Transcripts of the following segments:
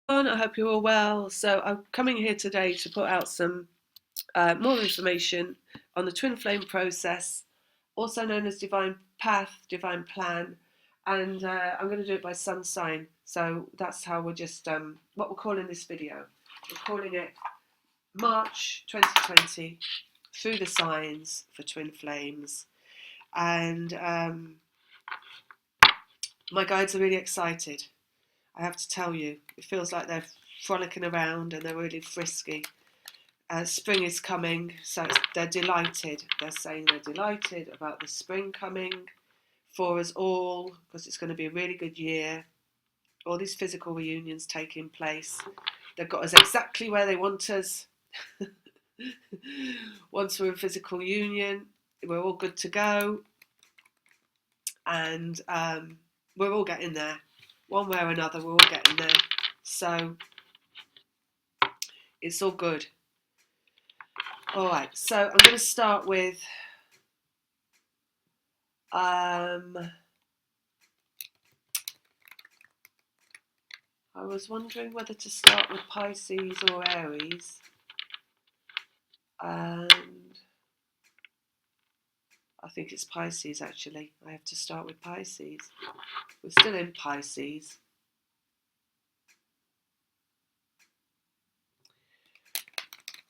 I hope you're all well. So I'm coming here today to put out some more information on the twin flame process, also known as divine path, divine plan, and I'm going to do it by sun sign. So that's how we're just what we're calling this video. We're calling it March 2020 through the signs for twin flames, and my guides are really excited. I have to tell you, it feels like they're frolicking around and they're really frisky. Spring is coming, so they're delighted. They're saying they're delighted about the spring coming for us all because it's going to be a really good year. All these physical reunions taking place. They've got us exactly where they want us. Once we're in physical union, we're all good to go, and we're all getting there. One way or another, we're all getting there. So it's all good. All right, so I'm going to start with I was wondering whether to start with Pisces or Aries, and I think it's Pisces actually. I have to start with Pisces. We're still in Pisces.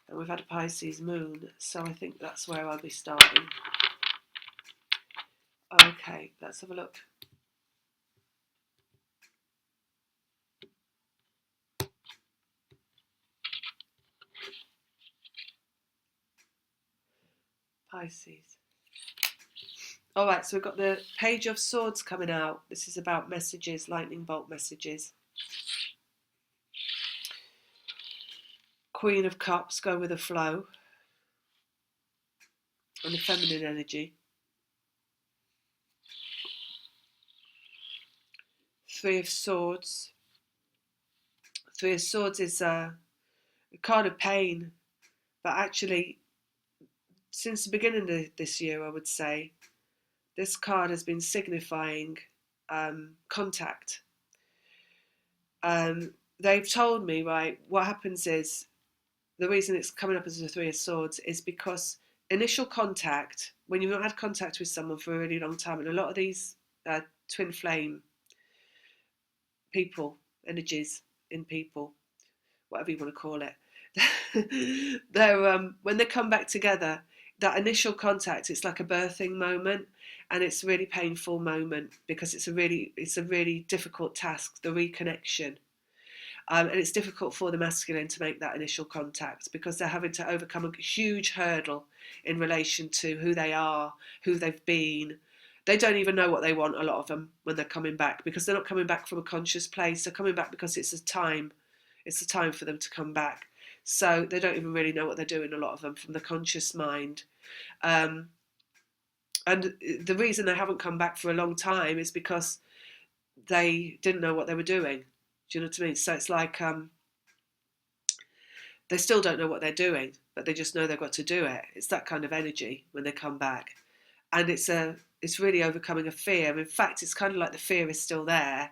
And we've had a Pisces moon, so I think that's where I'll be starting. Okay, let's have a look. Pisces. All right, so we've got the Page of Swords coming out. This is about messages, lightning bolt messages. Queen of Cups, go with the flow. And the feminine energy. Three of Swords. Three of Swords is a card of pain, but actually, since the beginning of this year, I would say, this card has been signifying contact. They've told me, right, what happens is, the reason it's coming up as the Three of Swords is because initial contact, when you've not had contact with someone for a really long time, and a lot of these twin flame people, energies in people, whatever you want to call it, they're when they come back together, that initial contact, it's like a birthing moment, and it's a really painful moment because it's a really difficult task, the reconnection. And it's difficult for the masculine to make that initial contact because they're having to overcome a huge hurdle in relation to who they are, who they've been. They don't even know what they want, a lot of them, when they're coming back, because they're not coming back from a conscious place. They're coming back because it's a time for them to come back. So they don't even really know what they're doing, a lot of them, from the conscious mind. And the reason they haven't come back for a long time is because they didn't know what they were doing. Do you know what I mean? So it's like they still don't know what they're doing, but they just know they've got to do it. It's that kind of energy when they come back. And it's really overcoming a fear. In fact, it's kind of like the fear is still there,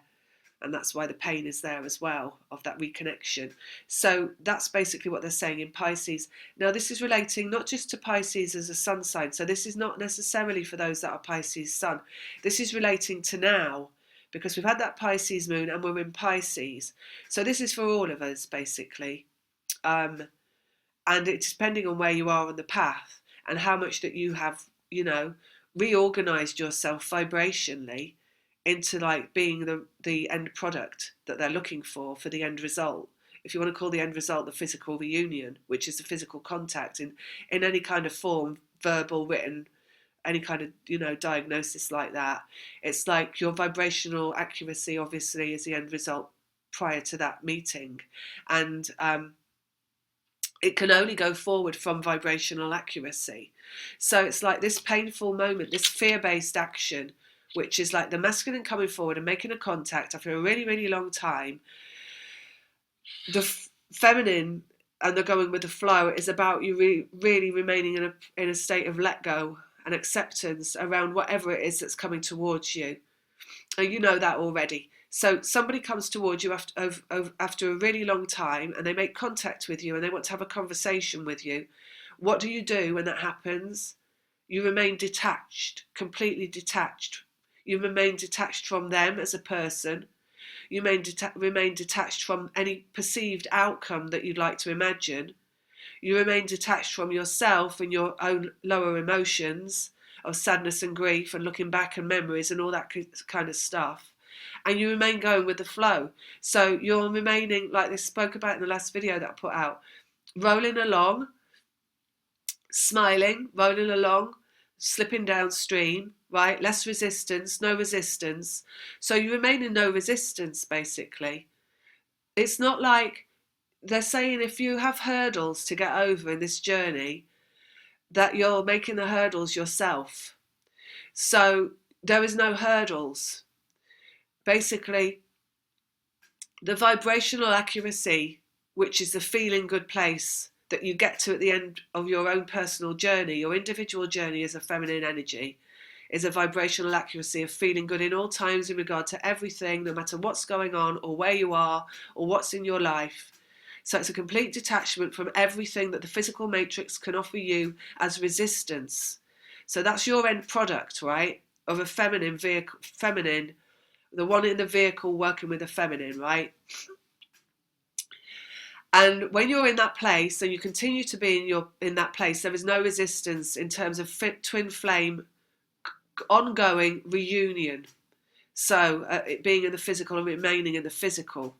and that's why the pain is there as well, of that reconnection. So that's basically what they're saying in Pisces. Now, this is relating not just to Pisces as a sun sign, so this is not necessarily for those that are Pisces sun. This is relating to now, because we've had that Pisces moon and we're in Pisces. So this is for all of us, basically. And it's depending on where you are on the path and how much that you have, reorganized yourself vibrationally into like being the end product that they're looking for the end result. If you want to call the end result the physical reunion, which is the physical contact in any kind of form, verbal, written, any kind of diagnosis like that, it's like your vibrational accuracy obviously is the end result prior to that meeting, and it can only go forward from vibrational accuracy. So it's like this painful moment, this fear-based action, which is like the masculine coming forward and making a contact after a really, really long time. The feminine, and they're going with the flow, is about you really remaining in a state of let go and acceptance around whatever it is that's coming towards you. And you know that already. So somebody comes towards you after a really long time, and they make contact with you and they want to have a conversation with you. What do you do when that happens? You remain detached, completely detached. You remain detached from them as a person. You remain detached from any perceived outcome that you'd like to imagine. You remain detached from yourself and your own lower emotions of sadness and grief and looking back and memories and all that kind of stuff. And you remain going with the flow. So you're remaining, like they spoke about in the last video that I put out, rolling along, smiling, rolling along, slipping downstream, right? Less resistance, no resistance. So you remain in no resistance, basically. It's not like they're saying if you have hurdles to get over in this journey, that you're making the hurdles yourself. So there is no hurdles. Basically, the vibrational accuracy, which is the feeling good place that you get to at the end of your own personal journey, your individual journey as a feminine energy, is a vibrational accuracy of feeling good in all times in regard to everything, no matter what's going on or where you are or what's in your life. So it's a complete detachment from everything that the physical matrix can offer you as resistance. So that's your end product, right? Of a feminine vehicle, the one in the vehicle working with a feminine, right? And when you're in that place and you continue to be in that place, there is no resistance in terms of twin flame ongoing reunion. So it being in the physical and remaining in the physical.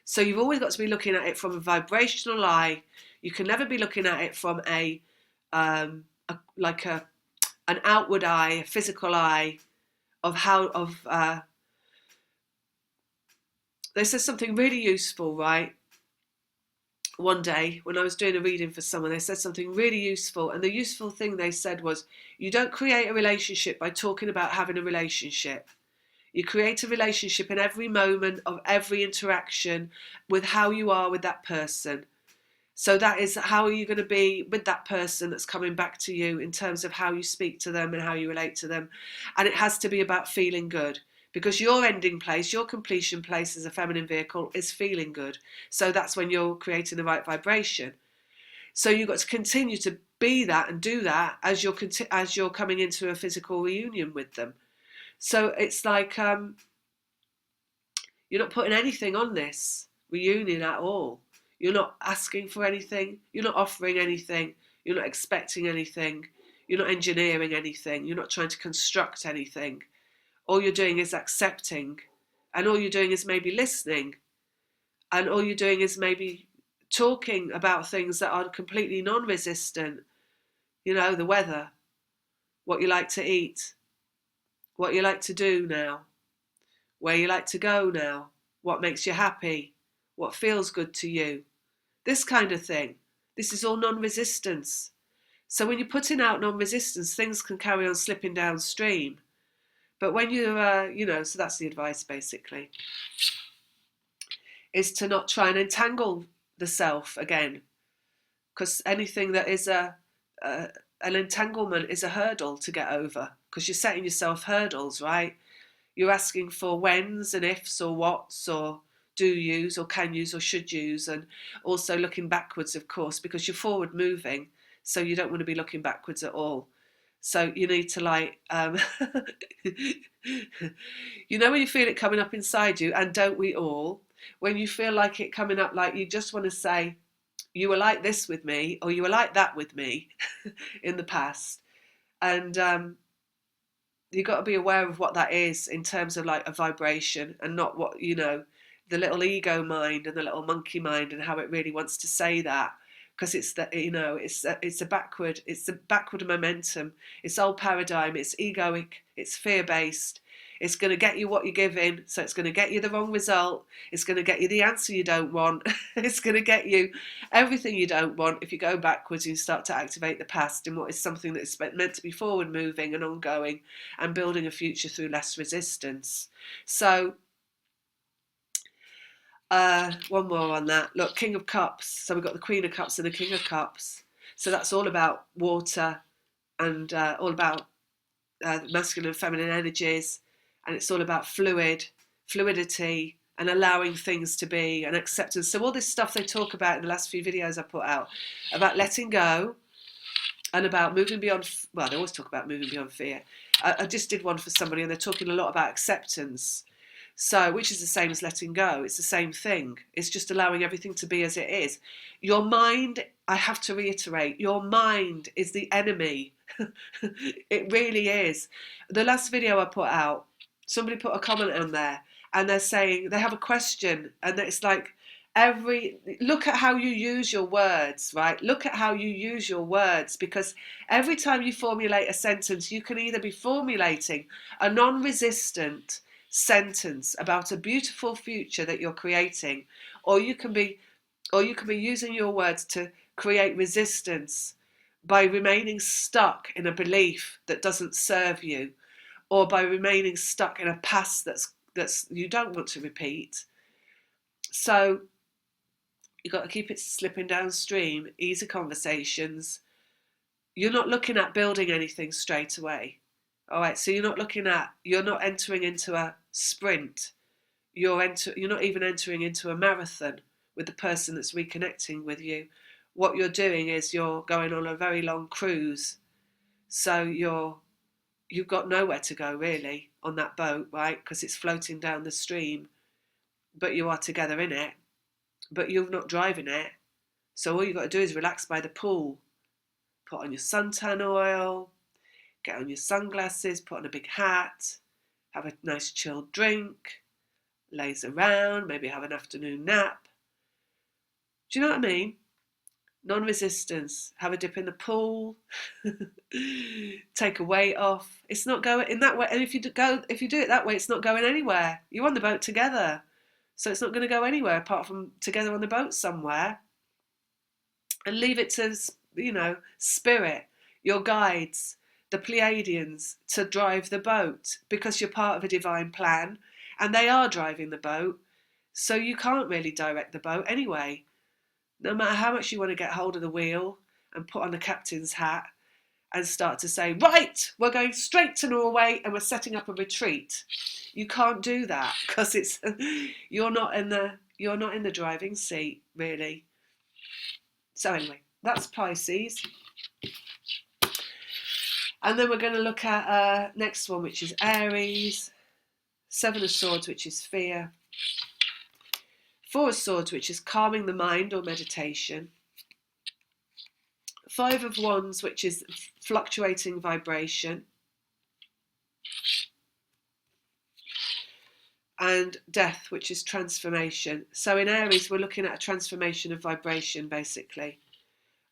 So you've always got to be looking at it from a vibrational eye. You can never be looking at it from an outward eye, a physical eye of how they said something really useful, right? One day when I was doing a reading for someone, they said something really useful, and the useful thing they said was, you don't create a relationship by talking about having a relationship. You create a relationship in every moment of every interaction with how you are with that person. So that is how are you going to be with that person that's coming back to you in terms of how you speak to them and how you relate to them. And it has to be about feeling good, because your ending place, your completion place as a feminine vehicle is feeling good. So that's when you're creating the right vibration. So you've got to continue to be that and do that as you're coming into a physical reunion with them. So it's like you're not putting anything on this reunion at all. You're not asking for anything. You're not offering anything. You're not expecting anything. You're not engineering anything. You're not trying to construct anything. All you're doing is accepting. And all you're doing is maybe listening. And all you're doing is maybe talking about things that are completely non-resistant. You know, the weather, what you like to eat, what you like to do now, where you like to go now, what makes you happy, what feels good to you, this kind of thing. This is all non-resistance. So when you're putting out non-resistance, things can carry on slipping downstream. But when you're, so that's the advice basically, is to not try and entangle the self again. Because anything that is an entanglement is a hurdle to get over, because you're setting yourself hurdles, right? You're asking for whens and ifs or whats or do yous or can yous or should yous, and also looking backwards, of course, because you're forward moving, so you don't want to be looking backwards at all. So you need to you know when you feel it coming up inside you, and don't we all? When you feel like it coming up, like you just want to say, you were like this with me, or you were like that with me in the past. And you've got to be aware of what that is in terms of like a vibration, and not what, the little ego mind and the little monkey mind and how it really wants to say that. Because it's a backward momentum. It's old paradigm. It's egoic. It's fear-based. It's going to get you what you're giving, so it's going to get you the wrong result. It's going to get you the answer you don't want. It's going to get you everything you don't want if you go backwards and start to activate the past in what is something that is meant to be forward moving and ongoing and building a future through less resistance. So one more on that. Look, King of Cups. So we've got the Queen of Cups and the King of Cups. So that's all about water and all about masculine and feminine energies. And it's all about fluid fluidity, and allowing things to be, and acceptance. So all this stuff they talk about in the last few videos I put out about letting go and about moving beyond, well, they always talk about moving beyond fear. I just did one for somebody and they're talking a lot about acceptance. So, which is the same as letting go. It's the same thing. It's just allowing everything to be as it is. Your mind, I have to reiterate, your mind is the enemy. It really is. The last video I put out, somebody put a comment on there and they're saying, they have a question and it's like, look at how you use your words, right? Look at how you use your words, because every time you formulate a sentence, you can either be formulating a non-resistant sentence about a beautiful future that you're creating, or you can be using your words to create resistance by remaining stuck in a belief that doesn't serve you, or by remaining stuck in a past that's you don't want to repeat. So you've got to keep it slipping downstream, easy conversations. You're not looking at building anything straight away. All right, so you're not entering into a sprint. You're not even entering into a marathon with the person that's reconnecting with you. What you're doing is you're going on a very long cruise. So you've got nowhere to go really on that boat, right? Because it's floating down the stream, but you are together in it, but you're not driving it. So all you've got to do is relax by the pool, put on your suntan oil, get on your sunglasses, put on a big hat, have a nice chilled drink, laze around, maybe have an afternoon nap. Do you know what I mean? Non-resistance, have a dip in the pool, take a weight off. It's not going in that way. And if you do it that way, it's not going anywhere. You're on the boat together. So it's not going to go anywhere apart from together on the boat somewhere. And leave it to, spirit, your guides, the Pleiadians, to drive the boat, because you're part of a divine plan and they are driving the boat. So you can't really direct the boat anyway. No matter how much you want to get hold of the wheel and put on the captain's hat and start to say, right, we're going straight to Norway and we're setting up a retreat. You can't do that because you're not in the driving seat, really. So anyway, that's Pisces. And then we're going to look at next one, which is Aries. Seven of Swords, which is fear. Four of Swords, which is calming the mind or meditation. Five of Wands, which is fluctuating vibration. And Death, which is transformation. So in Aries, we're looking at a transformation of vibration, basically,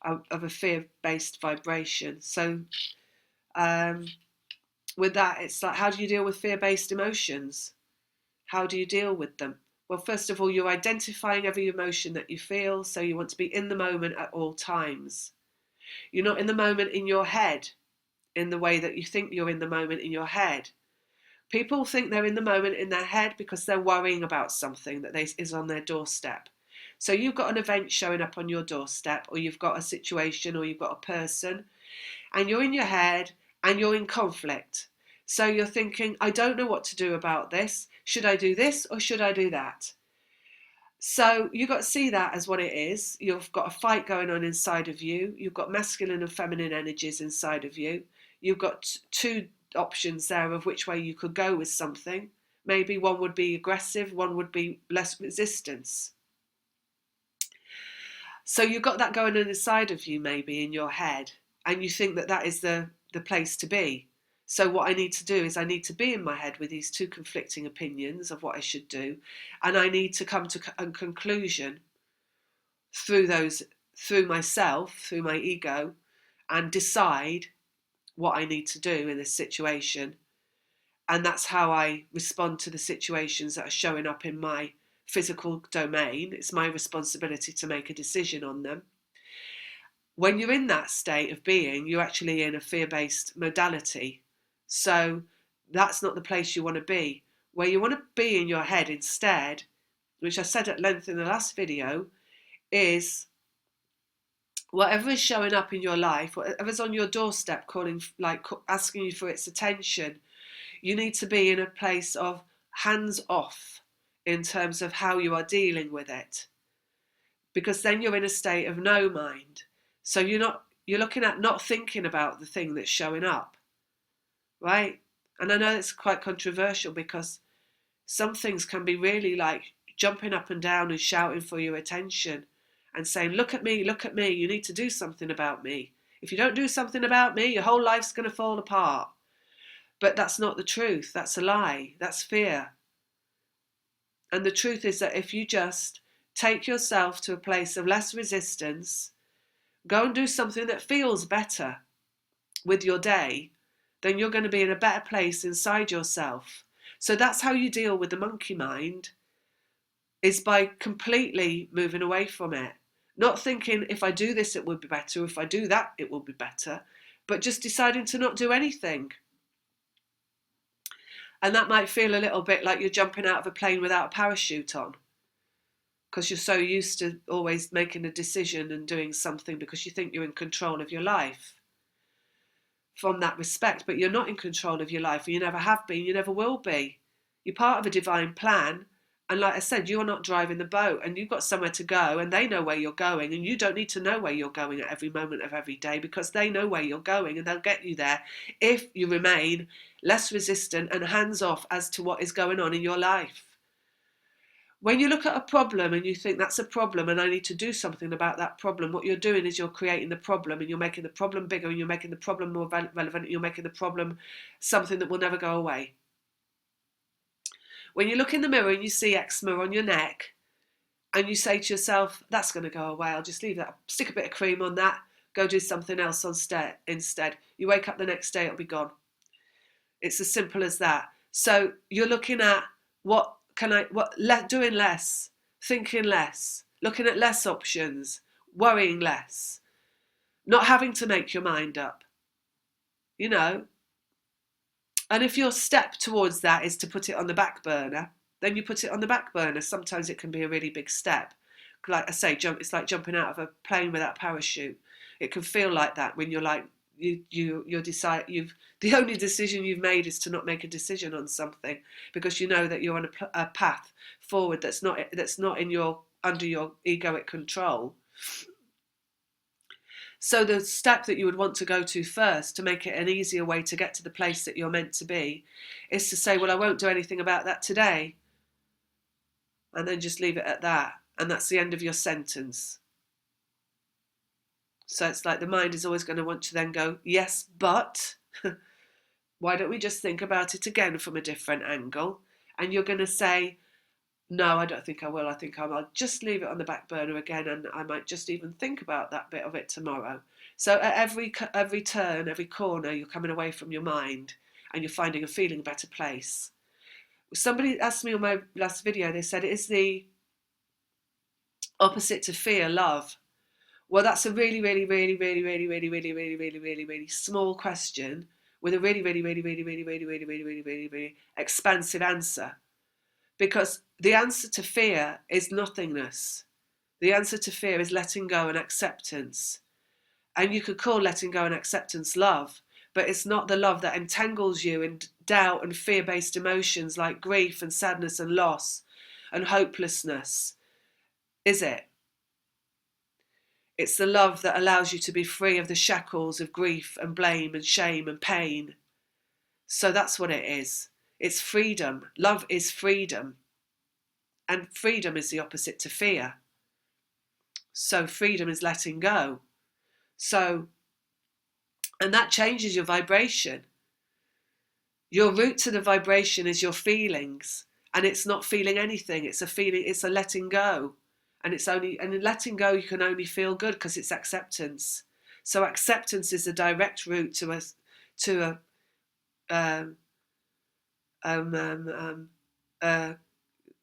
of a fear-based vibration. So with that, it's like, how do you deal with fear-based emotions? How do you deal with them? Well, first of all, you're identifying every emotion that you feel, so you want to be in the moment at all times. You're not in the moment in your head in the way that you think you're in the moment in your head. People think they're in the moment in their head because they're worrying about something that is on their doorstep. So you've got an event showing up on your doorstep, or you've got a situation, or you've got a person, and you're in your head and you're in conflict. So you're thinking, I don't know what to do about this. Should I do this or should I do that? So you've got to see that as what it is. You've got a fight going on inside of you. You've got masculine and feminine energies inside of you. You've got two options there of which way you could go with something. Maybe one would be aggressive, one would be less resistance. So you've got that going on inside of you, maybe in your head, and you think that that is the place to be. So what I need to do is I need to be in my head with these two conflicting opinions of what I should do, and I need to come to a conclusion through myself, through my ego, and decide what I need to do in this situation. And that's how I respond to the situations that are showing up in my physical domain. It's my responsibility to make a decision on them. When you're in that state of being, you're actually in a fear-based modality. So that's not the place you want to be. Where you want to be in your head instead, which I said at length in the last video, is whatever is showing up in your life, whatever's on your doorstep calling, like asking you for its attention, you need to be in a place of hands off in terms of how you are dealing with it, because then you're in a state of no mind. So you're looking at not thinking about the thing that's showing up, right? And I know it's quite controversial, because some things can be really like jumping up and down and shouting for your attention and saying, look at me, you need to do something about me. If you don't do something about me, your whole life's going to fall apart. But that's not the truth. That's a lie. That's fear. And the truth is that if you just take yourself to a place of less resistance, go and do something that feels better with your day, then you're going to be in a better place inside yourself. So that's how you deal with the monkey mind, is by completely moving away from it. Not thinking, if I do this, it would be better. If I do that, it will be better. But just deciding to not do anything. And that might feel a little bit like you're jumping out of a plane without a parachute on, because you're so used to always making a decision and doing something because you think you're in control of your life from that respect. But you're not in control of your life, and you never have been, you never will be. You're part of a divine plan. And like I said, you're not driving the boat, and you've got somewhere to go, and they know where you're going, and you don't need to know where you're going at every moment of every day, because they know where you're going, and they'll get you there if you remain less resistant and hands off as to what is going on in your life. When you look at a problem and you think that's a problem and I need to do something about that problem, what you're doing is you're creating the problem, and you're making the problem bigger, and you're making the problem more relevant, and you're making the problem something that will never go away. When you look in the mirror and you see eczema on your neck, and you say to yourself, that's going to go away, I'll just leave that, stick a bit of cream on that, go do something else instead. You wake up the next day, it'll be gone. It's as simple as that. So you're looking at doing less, thinking less, looking at less options, worrying less, not having to make your mind up, you know. And if your step towards that is to put it on the back burner, then you put it on the back burner. Sometimes it can be a really big step. Like I say, it's like jumping out of a plane without a parachute. It can feel like that when you're like, the only decision you've made is to not make a decision on something, because you know that you're on a path forward that's not under your egoic control. So the step that you would want to go to first, to make it an easier way to get to the place that you're meant to be, is to say, well, I won't do anything about that today. And then just leave it at that. And that's the end of your sentence. So it's like the mind is always going to want to then go, yes, but why don't we just think about it again from a different angle? And you're going to say, no, I don't think I will. I think I'll just leave it on the back burner again, and I might just even think about that bit of it tomorrow. So at every turn, every corner, you're coming away from your mind, and you're finding a feeling a better place. Somebody asked me on my last video, they said, is the opposite to fear love? Well, that's a really, really, really, really, really, really, really, really, really, really, really small question with a really, really, really, really, really, really, really, really, really, really, really expansive answer. Because the answer to fear is nothingness. The answer to fear is letting go and acceptance. And you could call letting go and acceptance love, but it's not the love that entangles you in doubt and fear-based emotions like grief and sadness and loss and hopelessness, is it? It's the love that allows you to be free of the shackles of grief and blame and shame and pain. So that's what it is. It's freedom. Love is freedom. And freedom is the opposite to fear. So freedom is letting go. So, and that changes your vibration. Your route to the vibration is your feelings. And it's not feeling anything. It's a feeling, it's a letting go. And in letting go, you can only feel good because it's acceptance. So acceptance is a direct route to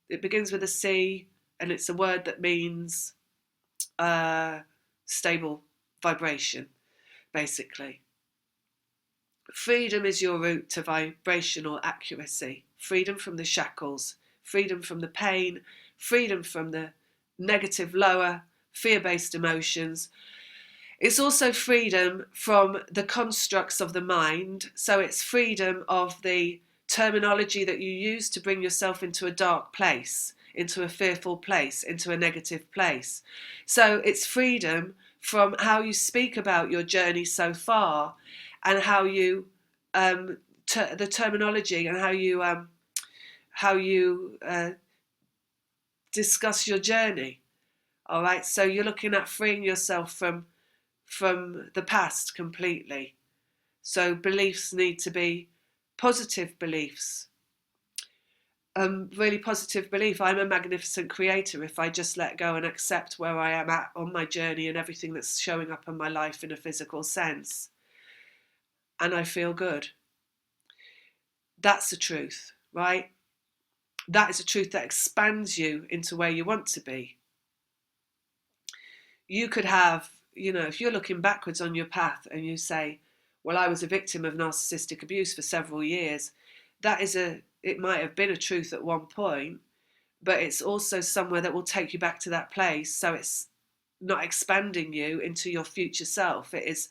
it begins with a C, and it's a word that means stable vibration, basically. Freedom is your route to vibrational accuracy. Freedom from the shackles, freedom from the pain, freedom from the negative, lower, fear-based emotions. It's also freedom from the constructs of the mind. So it's freedom of the terminology that you use to bring yourself into a dark place, into a fearful place, into a negative place. So it's freedom from how you speak about your journey so far, and how you the terminology, and how you discuss your journey. All right, so you're looking at freeing yourself from the past completely. So beliefs need to be positive beliefs. Really positive belief. I'm a magnificent creator if I just let go and accept where I am at on my journey and everything that's showing up in my life in a physical sense. And I feel good. That's the truth, right? That is a truth that expands you into where you want to be. You could have, if you're looking backwards on your path and you say, well, I was a victim of narcissistic abuse for several years, it might have been a truth at one point, but it's also somewhere that will take you back to that place. So it's not expanding you into your future self. It is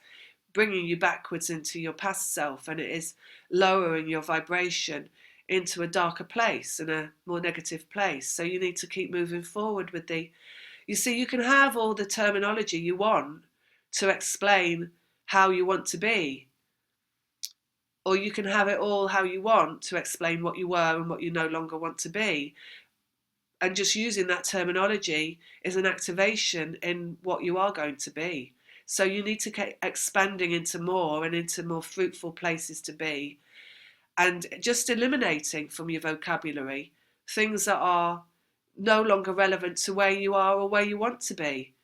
bringing you backwards into your past self, and it is lowering your vibration into a darker place and a more negative place. So you need to keep moving forward with you see, you can have all the terminology you want to explain how you want to be, or you can have it all how you want to explain what you were and what you no longer want to be. And just using that terminology is an activation in what you are going to be. So you need to keep expanding into more and into more fruitful places to be, and just eliminating from your vocabulary things that are no longer relevant to where you are or where you want to be.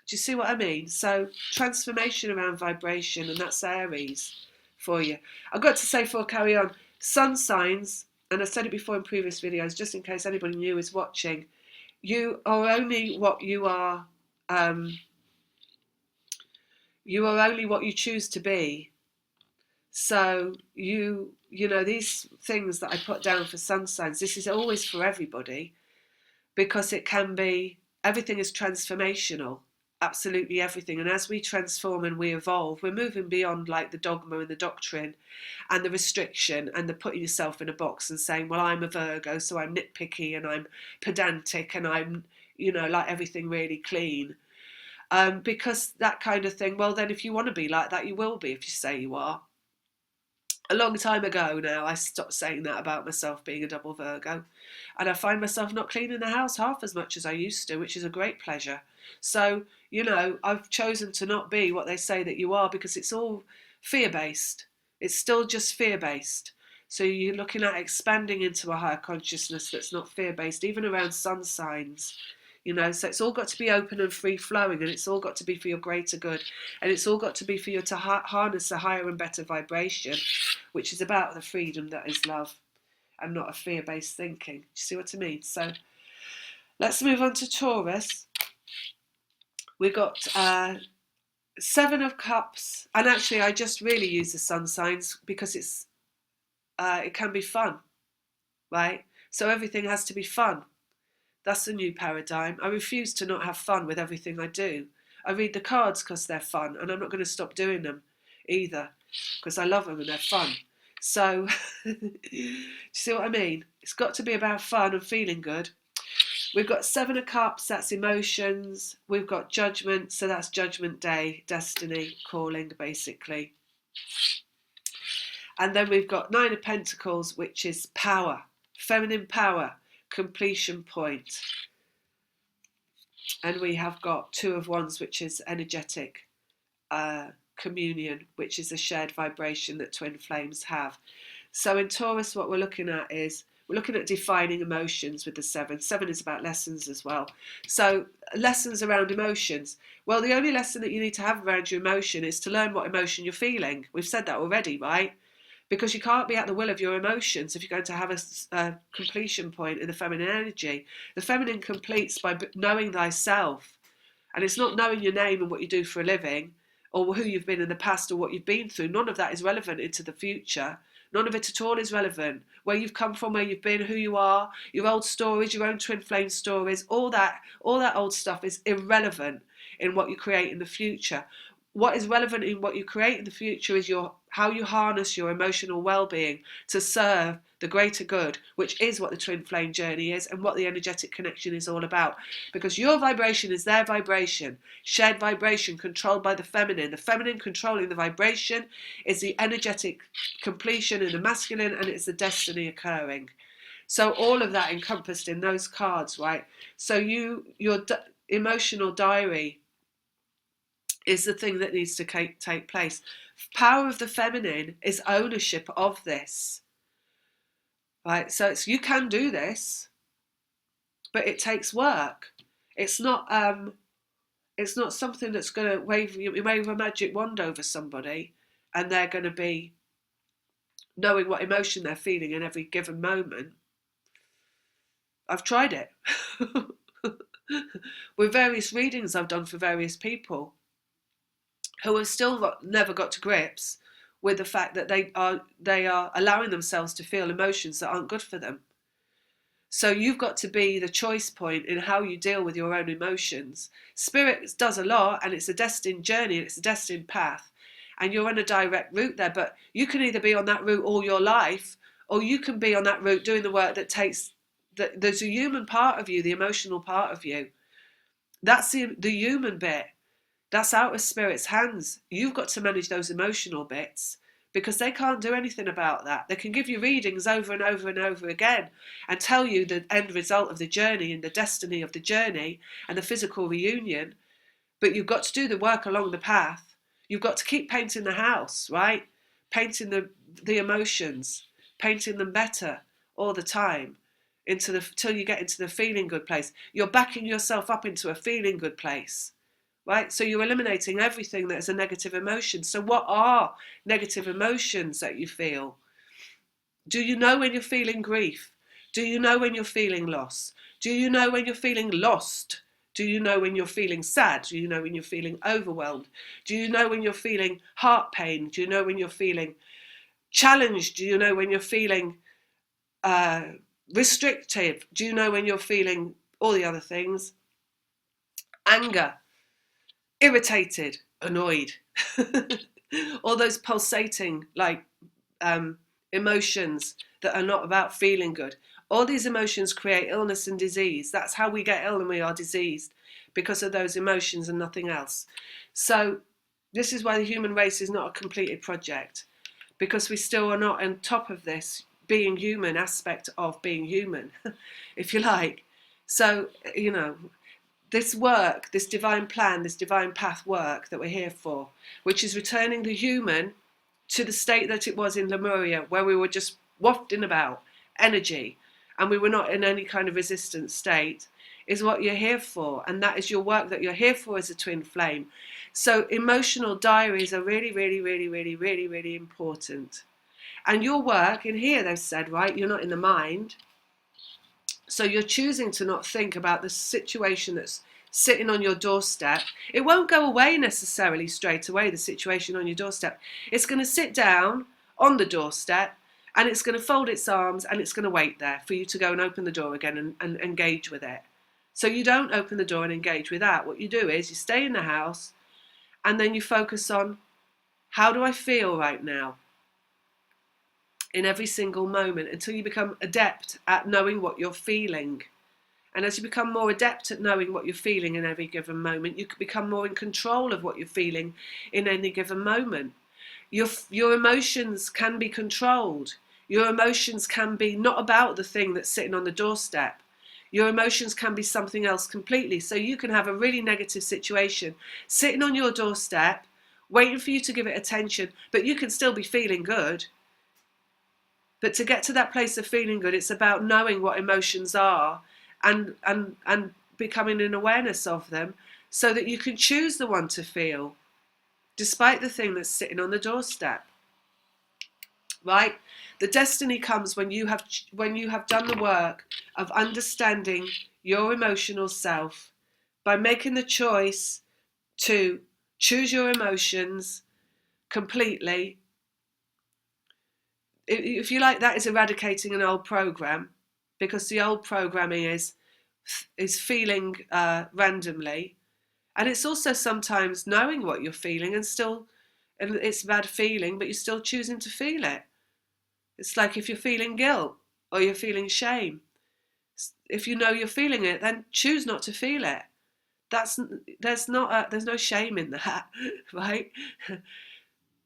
Do you see what I mean? So transformation around vibration, and that's Aries for you. I've got to say, before I carry on, sun signs, and I've said it before in previous videos, just in case anybody new is watching, you are only what you are. You are only what you choose to be. So you know, these things that I put down for sun signs, this is always for everybody, because it can be, everything is transformational, absolutely everything. And as we transform and we evolve, we're moving beyond like the dogma and the doctrine and the restriction and the putting yourself in a box and saying, well, I'm a Virgo, so I'm nitpicky and I'm pedantic and I'm, like everything really clean. Because that kind of thing, well, then if you want to be like that, you will be if you say you are. A long time ago now, I stopped saying that about myself being a double Virgo. And I find myself not cleaning the house half as much as I used to, which is a great pleasure. So, I've chosen to not be what they say that you are, because it's all fear-based. It's still just fear-based. So you're looking at expanding into a higher consciousness that's not fear-based, even around sun signs. So it's all got to be open and free-flowing, and it's all got to be for your greater good, and it's all got to be for you to harness a higher and better vibration, which is about the freedom that is love and not a fear-based thinking. Do you see what I mean? So let's move on to Taurus. We've got 7 of Cups, and actually I just really use the sun signs because it can be fun, right? So everything has to be fun. That's a new paradigm. I refuse to not have fun with everything I do. I read the cards because they're fun, and I'm not going to stop doing them either, because I love them and they're fun. So, do you see what I mean? It's got to be about fun and feeling good. We've got 7 of Cups, that's emotions. We've got Judgment, so that's Judgment Day, destiny, calling, basically. And then we've got 9 of Pentacles, which is power, feminine power, completion point. And we have got 2 of Wands, which is energetic communion, which is a shared vibration that twin flames have. So in Taurus, what we're looking at is defining emotions with the 7. 7 is about lessons as well. So lessons around emotions. Well, the only lesson that you need to have around your emotion is to learn what emotion you're feeling. We've said that already, right? Because you can't be at the will of your emotions if you're going to have a completion point in the feminine energy. The feminine completes by knowing thyself. And it's not knowing your name and what you do for a living, or who you've been in the past, or what you've been through. None of that is relevant into the future. None of it at all is relevant. Where you've come from, where you've been, who you are, your old stories, your own twin flame stories, all that old stuff is irrelevant in what you create in the future. what is relevant in what you create in the future is how you harness your emotional well-being to serve the greater good, which is what the twin flame journey is and what the energetic connection is all about. Because your vibration is their vibration, shared vibration controlled by the feminine. The feminine controlling the vibration is the energetic completion in the masculine, and it's the destiny occurring. So all of that encompassed in those cards, right? So your emotional diary is the thing that needs to take place. Power of the feminine is ownership of this, right? So you can do this, but it takes work. It's not something that's going to wave a magic wand over somebody and they're going to be knowing what emotion they're feeling in every given moment. I've tried it with various readings I've done for various people who have still never got to grips with the fact that they are allowing themselves to feel emotions that aren't good for them. So you've got to be the choice point in how you deal with your own emotions. Spirit does a lot, and it's a destined journey, and it's a destined path, and you're on a direct route there. But you can either be on that route all your life, or you can be on that route doing the work that takes. There's a human part of you, the emotional part of you. That's the human bit. That's out of Spirit's hands. You've got to manage those emotional bits, because they can't do anything about that. They can give you readings over and over and over again and tell you the end result of the journey and the destiny of the journey and the physical reunion, but you've got to do the work along the path. You've got to keep painting the house, right? Painting the emotions, painting them better all the time till you get into the feeling good place. You're backing yourself up into a feeling good place. Right? So you're eliminating everything that is a negative emotion. So what are negative emotions that you feel? Do you know when you're feeling grief? Do you know when you're feeling loss? Do you know when you're feeling lost? Do you know when you're feeling sad? Do you know when you're feeling overwhelmed? Do you know when you're feeling heart pain? Do you know when you're feeling challenged? Do you know when you're feeling restrictive? Do you know when you're feeling all the other things? Anger, irritated, annoyed, all those pulsating emotions that are not about feeling good. All these emotions create illness and disease. That's how we get ill and we are diseased, because of those emotions and nothing else. So this is why the human race is not a completed project, because we still are not on top of this being human aspect of being human, if you like. So, this work, this divine plan, this divine path work that we're here for, which is returning the human to the state that it was in Lemuria, where we were just wafting about energy and we were not in any kind of resistant state, is what you're here for. And that is your work that you're here for as a twin flame. So emotional diaries are really, really, really, really, really, really important. And your work in here, they've said, right, you're not in the mind. So you're choosing to not think about the situation that's sitting on your doorstep. It won't go away necessarily straight away, the situation on your doorstep. It's going to sit down on the doorstep and it's going to fold its arms and it's going to wait there for you to go and open the door again and engage with it. So you don't open the door and engage with that. What you do is you stay in the house and then you focus on, how do I feel right now? In every single moment, until you become adept at knowing what you're feeling. And as you become more adept at knowing what you're feeling in every given moment, you can become more in control of what you're feeling in any given moment. Your emotions can be controlled. Your emotions can be not about the thing that's sitting on the doorstep. Your emotions can be something else completely. So you can have a really negative situation sitting on your doorstep, waiting for you to give it attention, but you can still be feeling good. But to get to that place of feeling good, it's about knowing what emotions are and becoming an awareness of them, so that you can choose the one to feel, despite the thing that's sitting on the doorstep. Right? The destiny comes when you have done the work of understanding your emotional self, by making the choice to choose your emotions completely. If you like, that is eradicating an old program, because the old programming is feeling randomly, And it's also sometimes knowing what you're feeling and it's a bad feeling, but you're still choosing to feel it. It's like if you're feeling guilt or you're feeling shame, if you know you're feeling it, then choose not to feel it. There's no shame in that, right?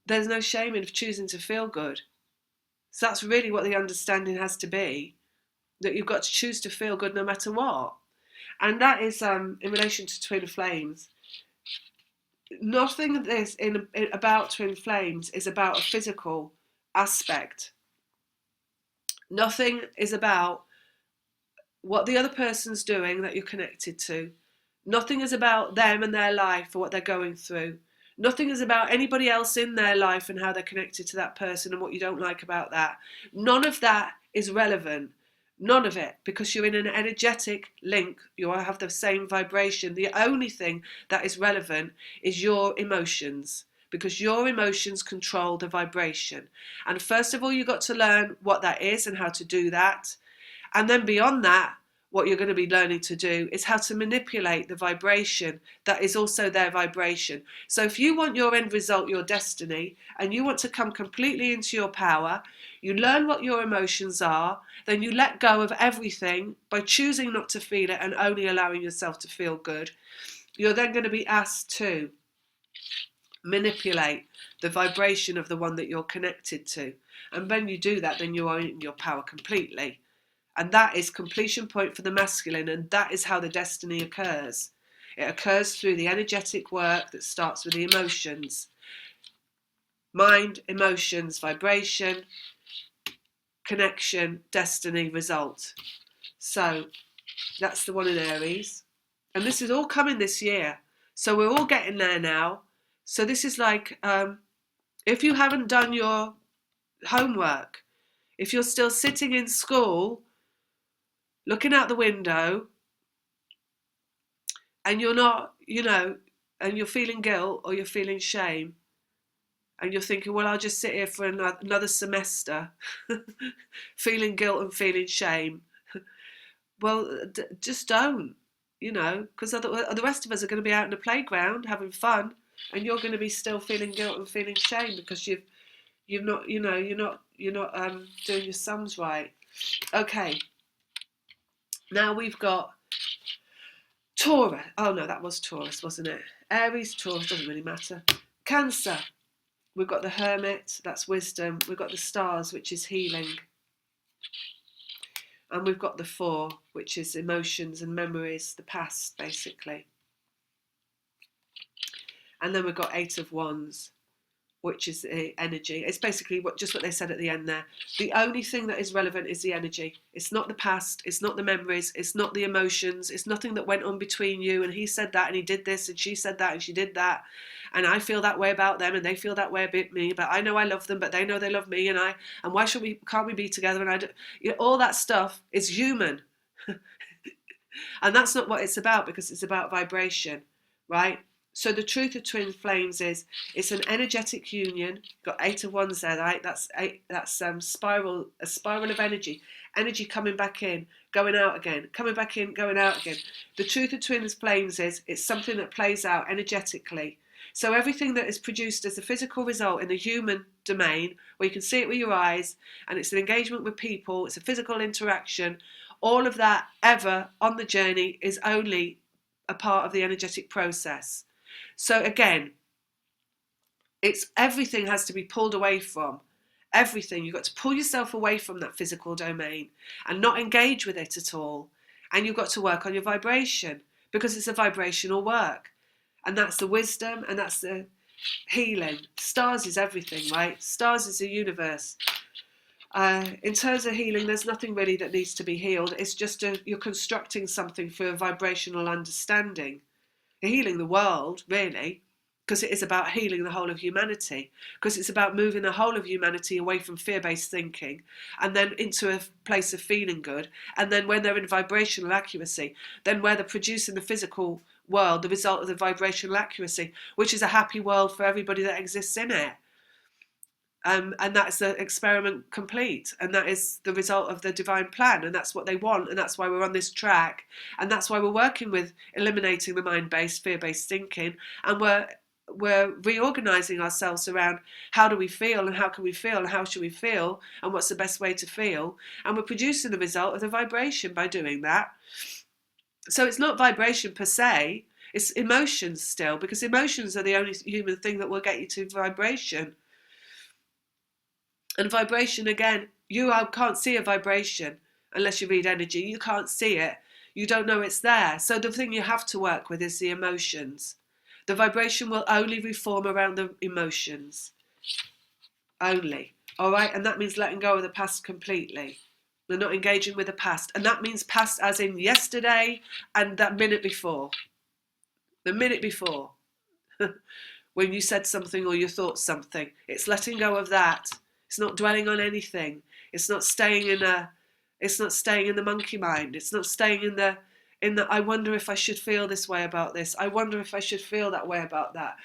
There's no shame in choosing to feel good. So that's really what the understanding has to be, that you've got to choose to feel good no matter what. And that is in relation to twin flames. Nothing about twin flames is about a physical aspect. Nothing is about what the other person's doing that you're connected to. Nothing is about them and their life or what they're going through. Nothing is about anybody else in their life and how they're connected to that person and what you don't like about that. None of that is relevant. None of it, because you're in an energetic link. You all have the same vibration. The only thing that is relevant is your emotions, because your emotions control the vibration. And first of all, you've got to learn what that is and how to do that. And then beyond that, what you're going to be learning to do is how to manipulate the vibration that is also their vibration. So if you want your end result, your destiny, and you want to come completely into your power, you learn what your emotions are, then you let go of everything by choosing not to feel it and only allowing yourself to feel good. You're then going to be asked to manipulate the vibration of the one that you're connected to. And when you do that, then you are in your power completely. And that is completion point for the masculine, and that is how the destiny occurs. It occurs through the energetic work that starts with the emotions. Mind, emotions, vibration, connection, destiny, result. So that's the one in Aries. And this is all coming this year. So we're all getting there now. So this is like, if you haven't done your homework, if you're still sitting in school, looking out the window, and you're not, and you're feeling guilt or you're feeling shame, and you're thinking, well, I'll just sit here for another semester feeling guilt and feeling shame. Well, just don't, because the rest of us are going to be out in the playground having fun, and you're going to be still feeling guilt and feeling shame because you're not doing your sums right. Okay, now we've got Taurus. Oh no, that was Taurus, wasn't it? Aries, Taurus, doesn't really matter. Cancer. We've got the Hermit, that's wisdom. We've got the Stars, which is healing. And we've got the Four, which is emotions and memories, the past, basically. And then we've got Eight of Wands, which is the energy. It's basically just what they said at the end there. The only thing that is relevant is the energy. It's not the past, it's not the memories, it's not the emotions, it's nothing that went on between you and he said that and he did this and she said that and she did that. And I feel that way about them and they feel that way about me, but I know I love them, but they know they love me, and why can't we be together? And all that stuff is human. And that's not what it's about, because it's about vibration, right? So the truth of twin flames is it's an energetic union. Got Eight of Wands there, right? That's a spiral of energy coming back in, going out again, coming back in, going out again. The truth of twin flames is it's something that plays out energetically. So everything that is produced as a physical result in the human domain, where you can see it with your eyes, and it's an engagement with people, it's a physical interaction, all of that ever on the journey is only a part of the energetic process. So again, everything has to be pulled away from. Everything. You've got to pull yourself away from that physical domain and not engage with it at all. And you've got to work on your vibration, because it's a vibrational work. And that's the wisdom, and that's the healing. Stars is everything, right? Stars is the universe. In terms of healing, there's nothing really that needs to be healed. It's just you're constructing something for a vibrational understanding. You're healing the world, really, because it is about healing the whole of humanity, because it's about moving the whole of humanity away from fear-based thinking and then into a place of feeling good. And then when they're in vibrational accuracy, then where they're producing the physical world, the result of the vibrational accuracy, which is a happy world for everybody that exists in it. And that's the experiment complete, and that is the result of the divine plan, and that's what they want, and that's why we're on this track, and that's why we're working with eliminating the mind-based, fear-based thinking, and we're reorganizing ourselves around how do we feel, and how can we feel, and how should we feel, and what's the best way to feel, and we're producing the result of the vibration by doing that. So it's not vibration per se, it's emotions still, because emotions are the only human thing that will get you to vibration. And vibration, again, you can't see a vibration unless you read energy. You can't see it. You don't know it's there. So the thing you have to work with is the emotions. The vibration will only reform around the emotions. Only. All right? And that means letting go of the past completely. We're not engaging with the past. And that means past as in yesterday and that minute before. The minute before. When you said something or you thought something. It's letting go of that. It's not dwelling on anything. It's not staying in the monkey mind. It's not staying in the I wonder if I should feel this way about this. I wonder if I should feel that way about that.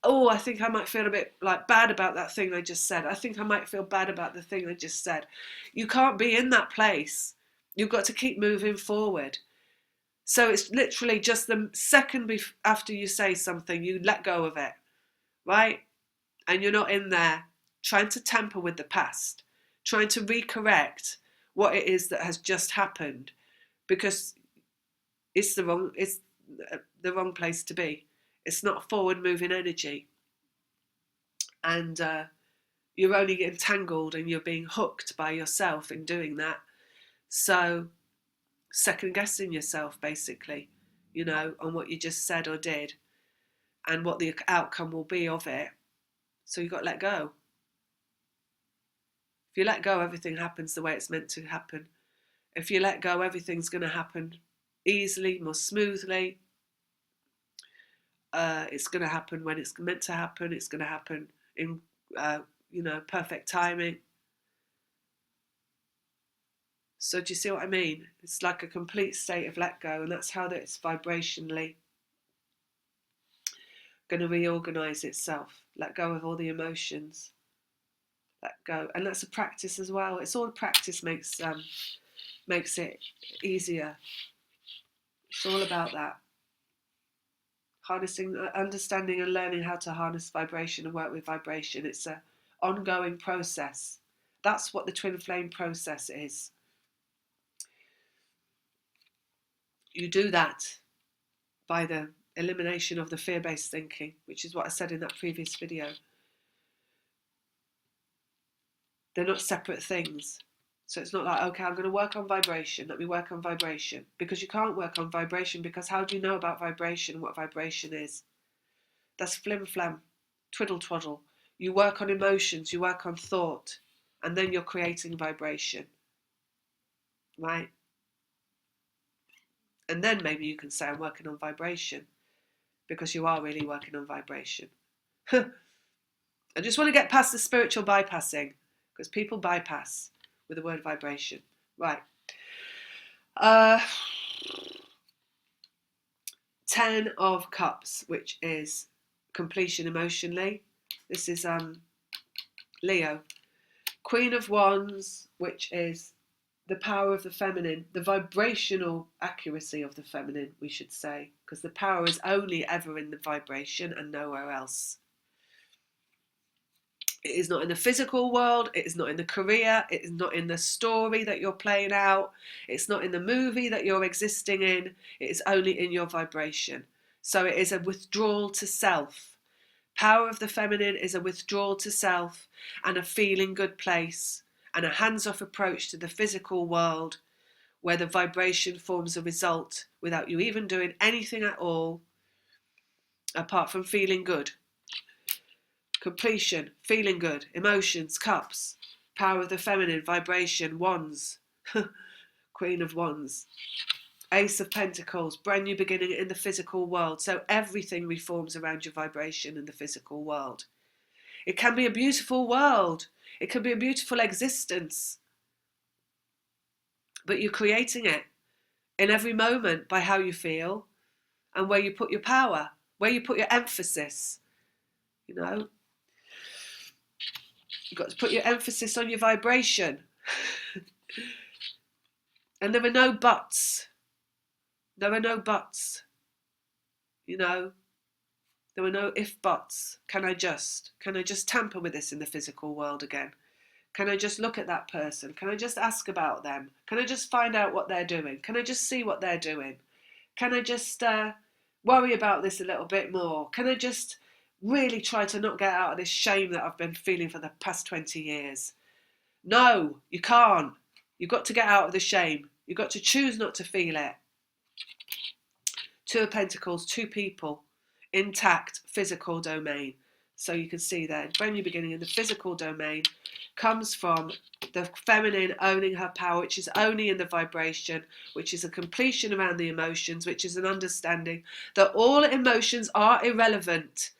Oh, I think I might feel a bit like bad about that thing I just said. I think I might feel bad about the thing I just said. You can't be in that place. You've got to keep moving forward. So it's literally just the second after you say something, you let go of it, right? And you're not in there trying to tamper with the past, trying to recorrect what it is that has just happened, because it's the wrong place to be. It's not forward moving energy, and you're only getting tangled and you're being hooked by yourself in doing that. So second guessing yourself basically, on what you just said or did and what the outcome will be of it. So you've got to let go. If you let go, everything happens the way it's meant to happen. If you let go, everything's going to happen easily, more smoothly. It's going to happen when it's meant to happen. It's going to happen in, perfect timing. So do you see what I mean? It's like a complete state of let go, and that's how it's vibrationally going to reorganize itself. Let go of all the emotions. Let go, and that's a practice as well. It's all practice makes it easier. It's all about that. Harnessing, understanding and learning how to harness vibration and work with vibration. It's an ongoing process. That's what the twin flame process is. You do that by the elimination of the fear-based thinking, which is what I said in that previous video. They're not separate things. So it's not like, okay, I'm going to work on vibration. Let me work on vibration. Because you can't work on vibration, because how do you know about vibration, what vibration is? That's flim-flam, twiddle-twaddle. You work on emotions, you work on thought, and then you're creating vibration. Right? And then maybe you can say, I'm working on vibration, because you are really working on vibration. I just want to get past the spiritual bypassing, because people bypass with the word vibration. Right. 10 of Cups, which is completion emotionally. This is Leo. Queen of Wands, which is the power of the feminine, the vibrational accuracy of the feminine, we should say, because the power is only ever in the vibration and nowhere else. It is not in the physical world, it is not in the career, it is not in the story that you're playing out, it's not in the movie that you're existing in, it is only in your vibration. So it is a withdrawal to self. Power of the feminine is a withdrawal to self and a feeling good place and a hands-off approach to the physical world, where the vibration forms a result without you even doing anything at all apart from feeling good. Completion, feeling good, emotions, cups, power of the feminine, vibration, wands, Queen of Wands, Ace of Pentacles, brand new beginning in the physical world. So everything reforms around your vibration in the physical world. It can be a beautiful world. It can be a beautiful existence. But you're creating it in every moment by how you feel and where you put your power, where you put your emphasis, You've got to put your emphasis on your vibration. And there are no buts. There are no buts. You know, there were no if buts. Can I just tamper with this in the physical world again? Can I just look at that person? Can I just ask about them? Can I just find out what they're doing? Can I just see what they're doing? Can I just worry about this a little bit more? Can I just really try to not get out of this shame that I've been feeling for the past 20 years? No, you can't. You've got to get out of the shame. You've got to choose not to feel it. Two of Pentacles, two people, intact physical domain. So you can see there, brand new beginning in the physical domain comes from the feminine owning her power, which is only in the vibration, which is a completion around the emotions, which is an understanding that all emotions are irrelevant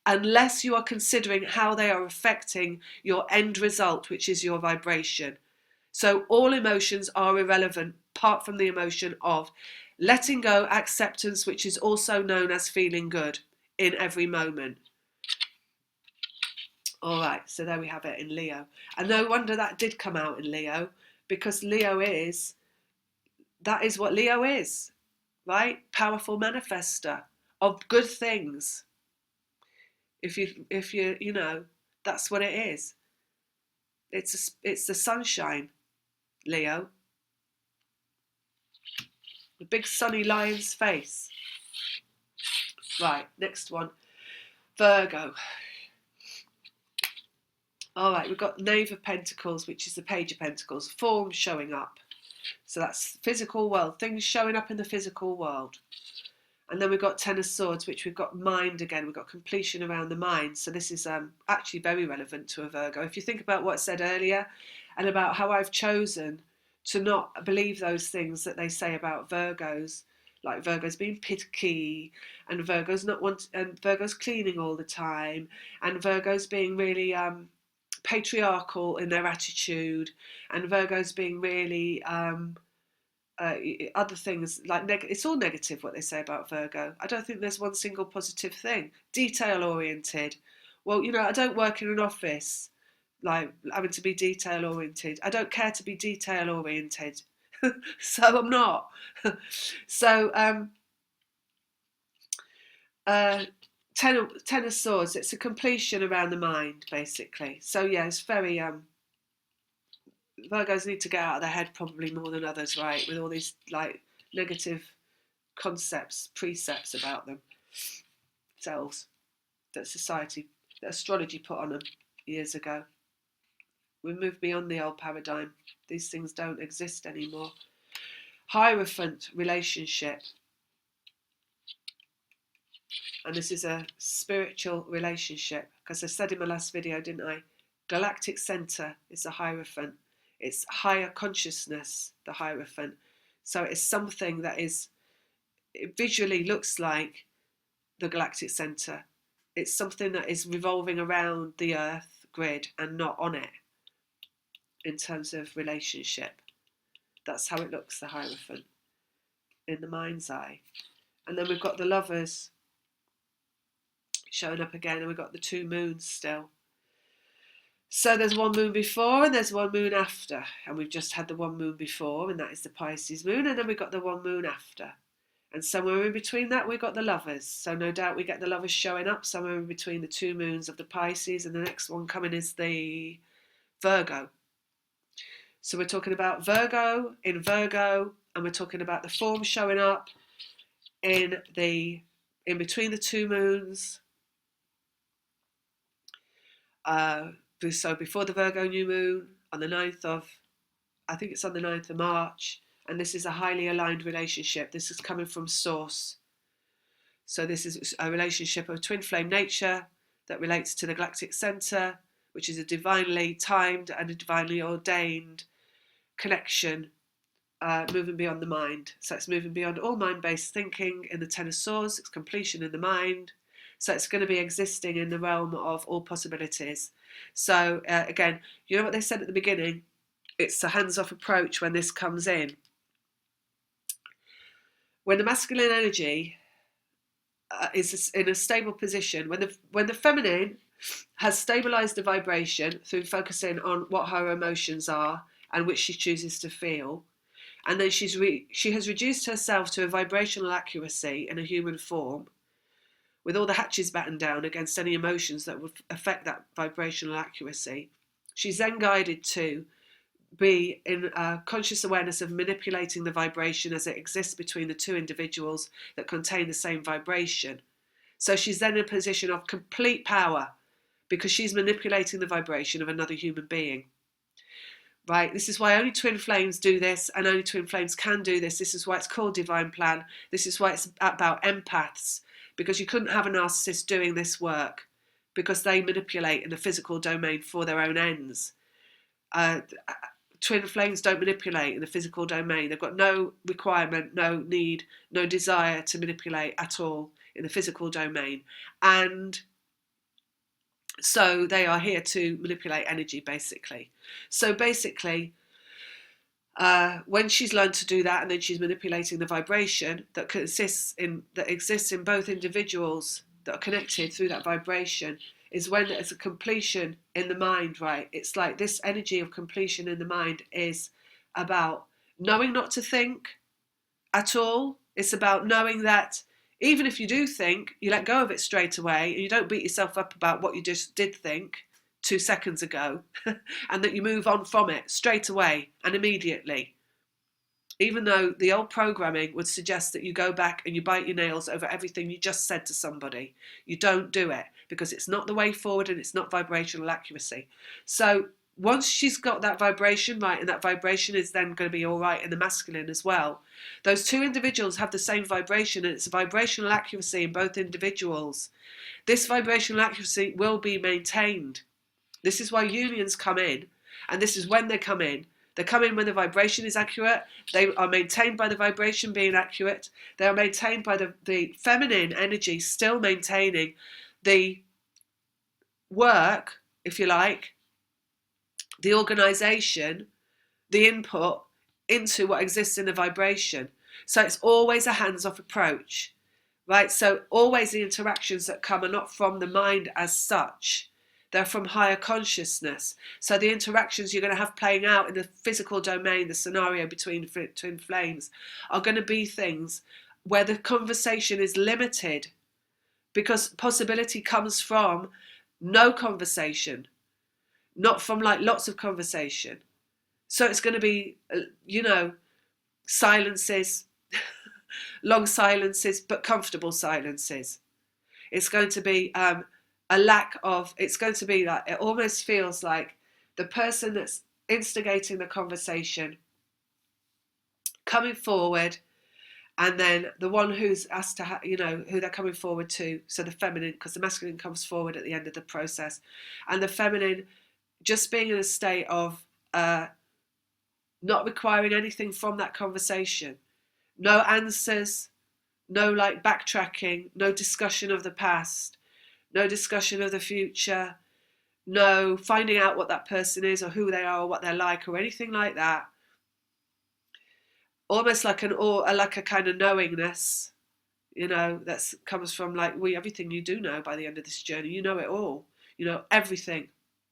unless you are considering how they are affecting your end result, which is your vibration. So all emotions are irrelevant apart from the emotion of letting go, acceptance, which is also known as feeling good in every moment. All right, so there we have it in Leo. And no wonder that did come out in Leo, because that is what Leo is, right? Powerful manifester of good things. If you you know, that's what it is. It's the sunshine, Leo. The big sunny lion's face. Right, next one. Virgo. All right, we've got Knave of Pentacles, which is the Page of Pentacles, form showing up. So that's physical world, things showing up in the physical world. And then we've got Ten of Swords, which we've got mind again. We've got completion around the mind. So this is actually very relevant to a Virgo. If you think about what I said earlier and about how I've chosen to not believe those things that they say about Virgos, like Virgos being picky and Virgos and Virgos cleaning all the time and Virgos being really patriarchal in their attitude and Virgos being really other things like it's all negative what they say about Virgo. I don't think there's one single positive thing. Detail oriented. Well, you know, I don't work in an office like having to be detail oriented. I don't care to be detail oriented. So I'm not. So ten of Swords, it's a completion around the mind basically. So yeah, it's very Virgos need to get out of their head probably more than others, right? With all these like negative concepts, precepts about themselves that society, that astrology put on them years ago. We've moved beyond the old paradigm. These things don't exist anymore. Hierophant relationship. And this is a spiritual relationship, because I said in my last video, didn't I? Galactic center is a Hierophant. It's higher consciousness, the Hierophant. So it's something that it visually looks like the galactic center. It's something that is revolving around the Earth grid and not on it in terms of relationship. That's how it looks, the Hierophant, in the mind's eye. And then we've got the Lovers showing up again, and we've got the two moons still. So there's one moon before and there's one moon after, and we've just had the one moon before, and that is the Pisces moon, and then we've got the one moon after, and somewhere in between that we've got the Lovers. So no doubt we get the Lovers showing up somewhere in between the two moons of the Pisces, and the next one coming is the Virgo. So we're talking about Virgo in Virgo, and we're talking about the form showing up in between the two moons. So before the Virgo new moon on the 9th of, I think it's on the 9th of March, and this is a highly aligned relationship. This is coming from source. So this is a relationship of twin flame nature that relates to the galactic center, which is a divinely timed and a divinely ordained connection, moving beyond the mind. So it's moving beyond all mind-based thinking in the Ten of Swords. It's completion in the mind. So it's going to be existing in the realm of all possibilities. So again, you know what they said at the beginning? It's a hands-off approach when this comes in. When the masculine energy is in a stable position, when the feminine has stabilized the vibration through focusing on what her emotions are and which she chooses to feel. And then she has reduced herself to a vibrational accuracy in a human form, with all the hatches battened down against any emotions that would affect that vibrational accuracy. She's then guided to be in a conscious awareness of manipulating the vibration as it exists between the two individuals that contain the same vibration. So she's then in a position of complete power because she's manipulating the vibration of another human being. Right, this is why only twin flames do this, and only twin flames can do this. This is why it's called divine plan. This is why it's about empaths, because you couldn't have a narcissist doing this work because they manipulate in the physical domain for their own ends. Twin flames don't manipulate in the physical domain. They've got no requirement, no need, no desire to manipulate at all in the physical domain. And so they are here to manipulate energy, basically. So basically, when she's learned to do that, and then she's manipulating the vibration that exists in both individuals that are connected through that vibration, is when there's a completion in the mind, right? It's like this energy of completion in the mind is about knowing not to think at all. It's about knowing that even if you do think, you let go of it straight away, and you don't beat yourself up about what you just did think 2 seconds ago, and that you move on from it straight away and immediately. Even though the old programming would suggest that you go back and you bite your nails over everything you just said to somebody, you don't do it because it's not the way forward and it's not vibrational accuracy. So once she's got that vibration right, and that vibration is then going to be all right in the masculine as well, those two individuals have the same vibration, and it's a vibrational accuracy in both individuals. This vibrational accuracy will be maintained. This is why unions come in, and this is when they come in. They come in when the vibration is accurate. They are maintained by the vibration being accurate. They are maintained by the feminine energy still maintaining the work, if you like, the organisation, the input into what exists in the vibration. So it's always a hands-off approach, right? So always the interactions that come are not from the mind as such. They're from higher consciousness. So the interactions you're going to have playing out in the physical domain, the scenario between twin flames, are going to be things where the conversation is limited, because possibility comes from no conversation, not from like lots of conversation. So it's going to be, silences, long silences, but comfortable silences. It's going to be a lack of, it's going to be like, it almost feels like the person that's instigating the conversation coming forward, and then the one who's asked to, who they're coming forward to, so the feminine, because the masculine comes forward at the end of the process, and the feminine just being in a state of not requiring anything from that conversation. No answers, no like backtracking, no discussion of the past, no discussion of the future, no finding out what that person is or who they are or what they're like or anything like that. Almost like a kind of knowingness, that comes from like, everything you do know by the end of this journey, you know it all, everything.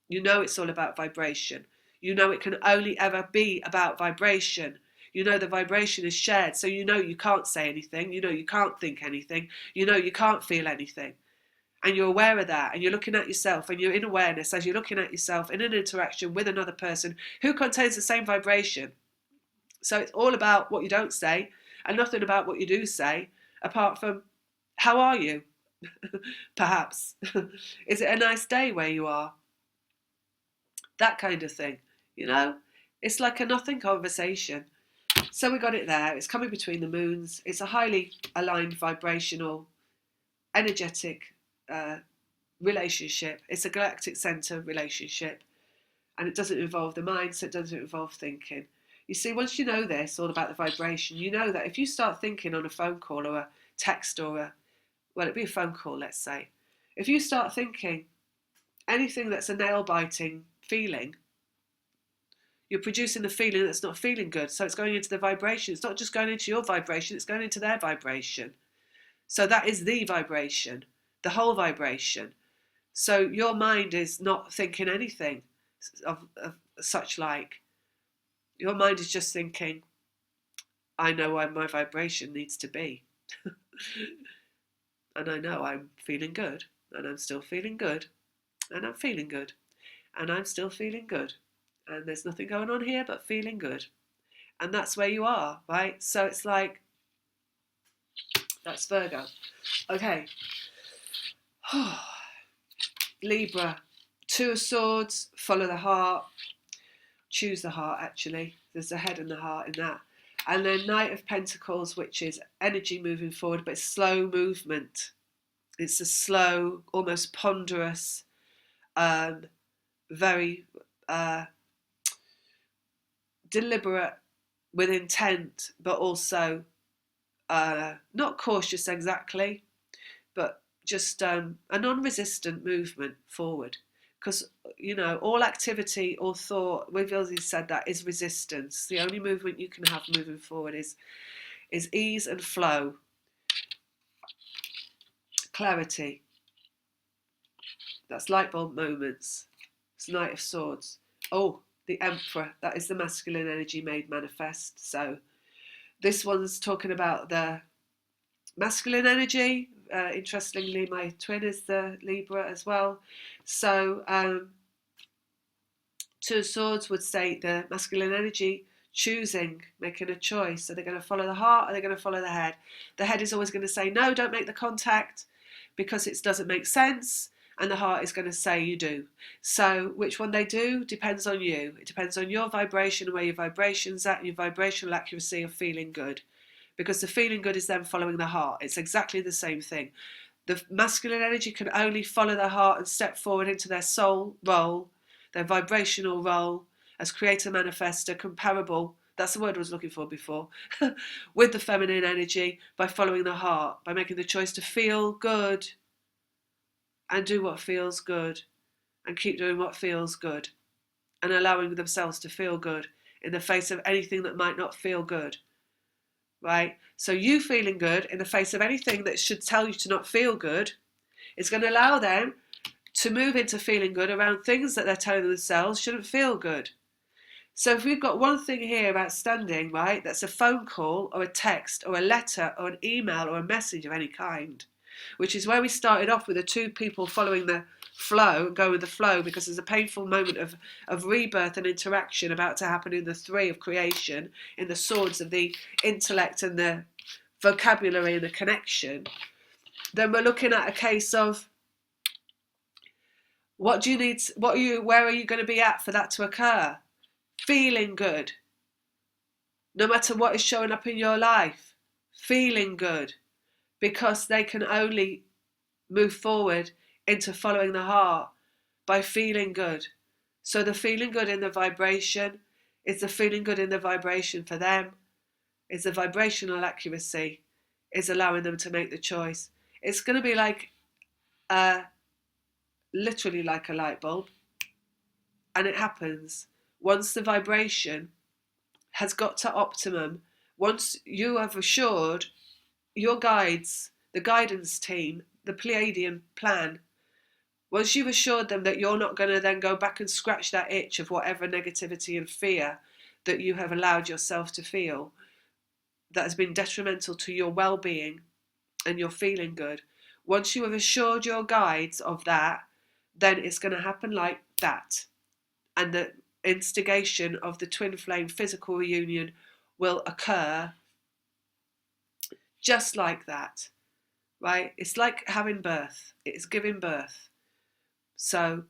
You know it's all about vibration. You know it can only ever be about vibration. You know the vibration is shared, so you can't say anything, you can't think anything, you can't feel anything. And you're aware of that, and you're looking at yourself, and you're in awareness as you're looking at yourself in an interaction with another person who contains the same vibration. So it's all about what you don't say and nothing about what you do say, apart from, how are you? Perhaps. Is it a nice day where you are? That kind of thing, It's like a nothing conversation. So we got it there. It's coming between the moons. It's a highly aligned vibrational, energetic relationship. It's a galactic center relationship, and it doesn't involve the mind, so it doesn't involve thinking. You see, once you know this, all about the vibration, you know that if you start thinking on a phone call or a text or it'd be a phone call, let's say. If you start thinking anything that's a nail-biting feeling, you're producing the feeling that's not feeling good. So it's going into the vibration. It's not just going into your vibration, it's going into their vibration. So that is the vibration, the whole vibration. So your mind is not thinking anything of such like. Your mind is just thinking, I know where my vibration needs to be. And I know I'm feeling good, and I'm still feeling good, and I'm feeling good, and I'm still feeling good. And there's nothing going on here but feeling good. And that's where you are, right? So it's like, that's Virgo. Okay. Libra, Two of Swords, follow the heart. Choose the heart, actually. There's the head and the heart in that. And then Knight of Pentacles, which is energy moving forward, but slow movement. It's a slow, almost ponderous, very deliberate, with intent, but also not cautious exactly, but just a non-resistant movement forward. Because, you know, all activity or thought, we've already said that, is resistance. The only movement you can have moving forward is ease and flow. Clarity. That's light bulb moments. It's Knight of Swords. Oh, the Emperor. That is the masculine energy made manifest. So this one's talking about the masculine energy. Interestingly, my twin is the Libra as well. So Two of Swords would say the masculine energy choosing, making a choice. Are they going to follow the heart? Are they going to follow the head? The head is always going to say, no, don't make the contact because it doesn't make sense. And the heart is going to say you do. So which one they do depends on you. It depends on your vibration, where your vibration's at, your vibrational accuracy of feeling good. Because the feeling good is then following the heart. It's exactly the same thing. The masculine energy can only follow their heart and step forward into their soul role, their vibrational role as creator manifester, comparable, that's the word I was looking for before, with the feminine energy by following the heart, by making the choice to feel good and do what feels good and keep doing what feels good and allowing themselves to feel good in the face of anything that might not feel good. Right? So you feeling good in the face of anything that should tell you to not feel good is going to allow them to move into feeling good around things that they're telling themselves shouldn't feel good. So if we've got one thing here outstanding, right, that's a phone call or a text or a letter or an email or a message of any kind, which is where we started off with the two people following the flow and go with the flow, because there's a painful moment of rebirth and interaction about to happen in the three of creation, in the swords of the intellect and the vocabulary and the connection. Then we're looking at a case of, what do you need? Where are you going to be at for that to occur? Feeling good. No matter what is showing up in your life, feeling good, because they can only move forward into following the heart by feeling good. So the feeling good in the vibration is the feeling good in the vibration for them, is the vibrational accuracy, is allowing them to make the choice. It's going to be like literally like a light bulb. And it happens once the vibration has got to optimum, once you have assured your guides, the guidance team, the Pleiadian plan, once you've assured them that you're not going to then go back and scratch that itch of whatever negativity and fear that you have allowed yourself to feel that has been detrimental to your well-being and your feeling good, once you have assured your guides of that, then it's going to happen like that. And the instigation of the twin flame physical reunion will occur just like that, right? It's like having birth. It's giving birth. So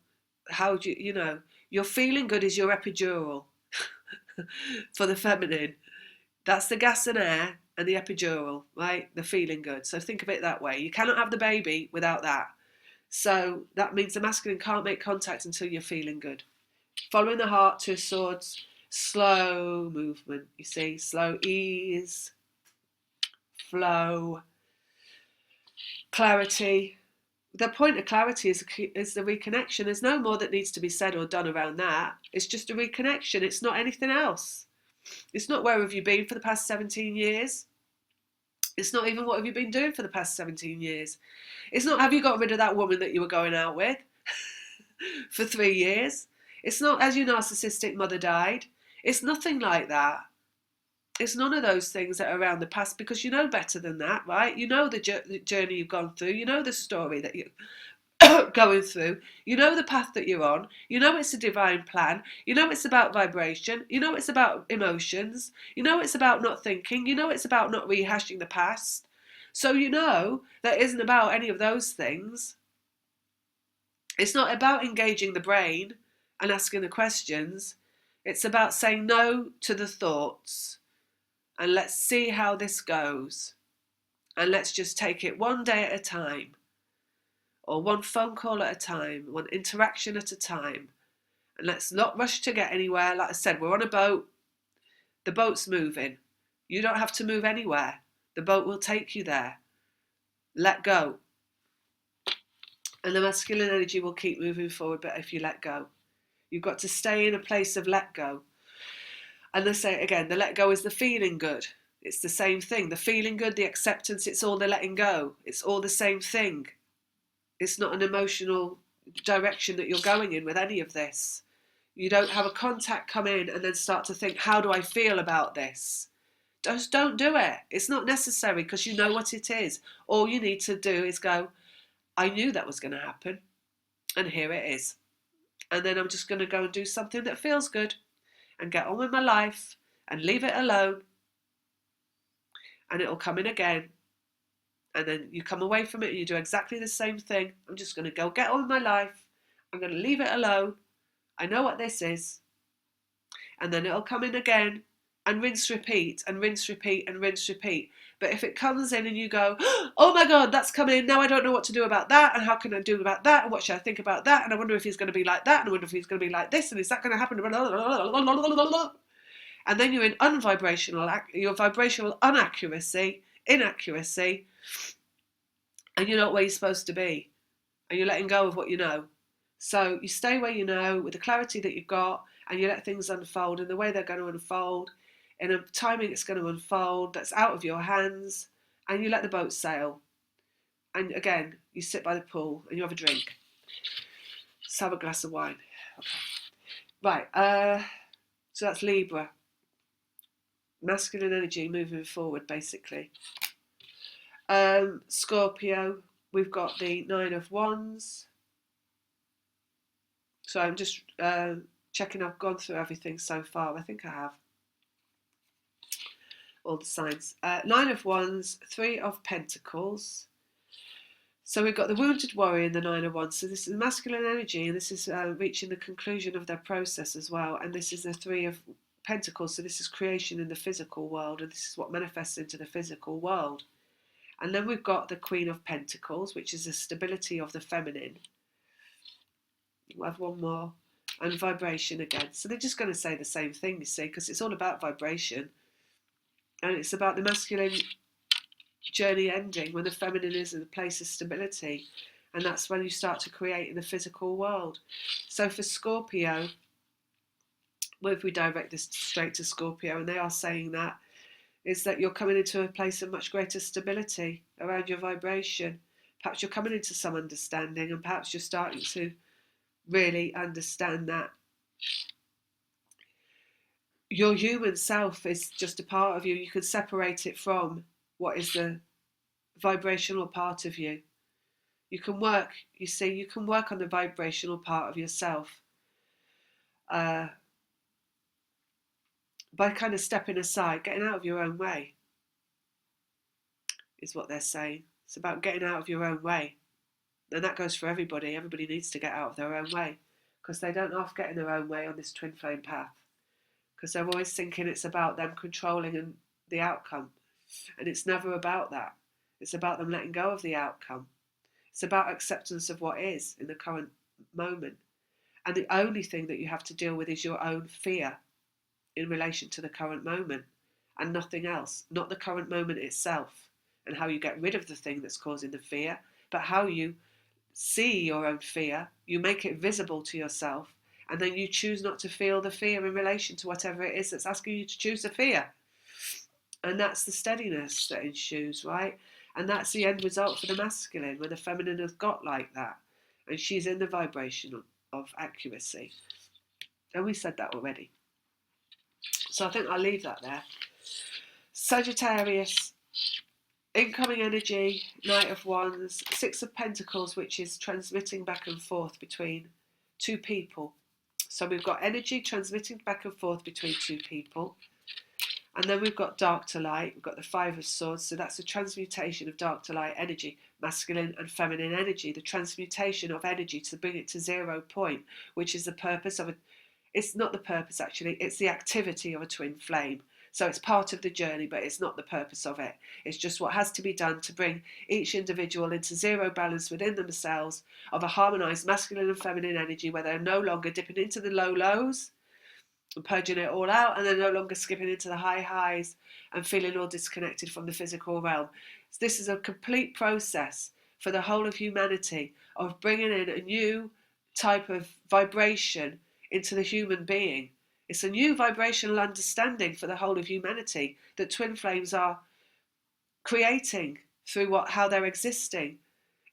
how do you know, your feeling good is your epidural for the feminine. That's the gas and air and the epidural, right? The feeling good. So think of it that way. You cannot have the baby without that. So that means the masculine can't make contact until you're feeling good. Following the heart, Two of Swords, slow movement, you see, slow ease, flow, clarity. The point of clarity is the reconnection. There's no more that needs to be said or done around that. It's just a reconnection. It's not anything else. It's not where have you been for the past 17 years. It's not even what have you been doing for the past 17 years. It's not have you got rid of that woman that you were going out with. for 3 years. It's not as your narcissistic mother died. It's nothing like that. It's none of those things that are around the past, because you know better than that, right? You know the journey you've gone through. You know the story that you're going through. You know the path that you're on. You know it's a divine plan. You know it's about vibration. You know it's about emotions. You know it's about not thinking. You know it's about not rehashing the past. So you know that isn't about any of those things. It's not about engaging the brain and asking the questions. It's about saying no to the thoughts. And let's see how this goes. And let's just take it one day at a time, or one phone call at a time, one interaction at a time. And let's not rush to get anywhere. Like I said, we're on a boat. The boat's moving. You don't have to move anywhere. The boat will take you there. Let go. And the masculine energy will keep moving forward, but if you let go, you've got to stay in a place of let go. And they say again, the let go is the feeling good. It's the same thing. The feeling good, the acceptance, it's all the letting go. It's all the same thing. It's not an emotional direction that you're going in with any of this. You don't have a contact come in and then start to think, how do I feel about this? Just don't do it. It's not necessary, because you know what it is. All you need to do is go, I knew that was going to happen, and here it is. And then I'm just going to go and do something that feels good and get on with my life and leave it alone. And it'll come in again. And then you come away from it and you do exactly the same thing. I'm just going to go get on with my life. I'm going to leave it alone. I know what this is. And then it'll come in again, and rinse, repeat, and rinse, repeat, and rinse, repeat. But if it comes in and you go, oh my God, that's come in, now I don't know what to do about that, and how can I do about that, and what should I think about that, and I wonder if he's going to be like that, and I wonder if he's going to be like this, and is that going to happen? And then you're in your vibrational inaccuracy, and you're not where you're supposed to be, and you're letting go of what you know. So you stay where you know with the clarity that you've got, and you let things unfold in the way they're going to unfold, in a timing it's going to unfold that's out of your hands, and you let the boat sail. And again, you sit by the pool and you have a drink. Just have a glass of wine. Okay. Right, so that's Libra. Masculine energy moving forward, basically. Scorpio, we've got the Nine of Wands. So I'm just checking I've gone through everything so far. I think I have. All the signs. Nine of Wands, Three of Pentacles. So we've got the Wounded Warrior and the Nine of Wands. So this is masculine energy, and this is reaching the conclusion of their process as well. And this is the Three of Pentacles. So this is creation in the physical world, and this is what manifests into the physical world. And then we've got the Queen of Pentacles, which is the stability of the feminine. We'll have one more. And vibration again. So they're just going to say the same thing, you see, because it's all about vibration. And it's about the masculine journey ending when the feminine is in a place of stability. And that's when you start to create in the physical world. So for Scorpio, well, if we direct this straight to Scorpio, and they are saying that, is that you're coming into a place of much greater stability around your vibration. Perhaps you're coming into some understanding, and perhaps you're starting to really understand that your human self is just a part of you. You can separate it from what is the vibrational part of you. You can work, you see, you can work on the vibrational part of yourself by kind of stepping aside, getting out of your own way, is what they're saying. It's about getting out of your own way. And that goes for everybody. Everybody needs to get out of their own way, because they don't often get in their own way on this twin flame path, because they're always thinking it's about them controlling the outcome. And it's never about that. It's about them letting go of the outcome. It's about acceptance of what is in the current moment. And the only thing that you have to deal with is your own fear in relation to the current moment, and nothing else. Not the current moment itself and how you get rid of the thing that's causing the fear, but how you see your own fear, you make it visible to yourself, and then you choose not to feel the fear in relation to whatever it is that's asking you to choose the fear. And that's the steadiness that ensues, right? And that's the end result for the masculine, when the feminine has got like that, and she's in the vibrational of accuracy. And we said that already. So I think I'll leave that there. Sagittarius, incoming energy, Knight of Wands, Six of Pentacles, which is transmitting back and forth between two people. So we've got energy transmitting back and forth between two people. And then we've got dark to light, we've got the Five of Swords, so that's the transmutation of dark to light energy, masculine and feminine energy, the transmutation of energy to bring it to 0 point, which is the purpose of it's not the purpose actually, it's the activity of a twin flame. So it's part of the journey, but it's not the purpose of it. It's just what has to be done to bring each individual into 0 balance within themselves of a harmonised masculine and feminine energy where they're no longer dipping into the low lows and purging it all out, and they're no longer skipping into the high highs and feeling all disconnected from the physical realm. So this is a complete process for the whole of humanity of bringing in a new type of vibration into the human being. It's a new vibrational understanding for the whole of humanity that twin flames are creating through how they're existing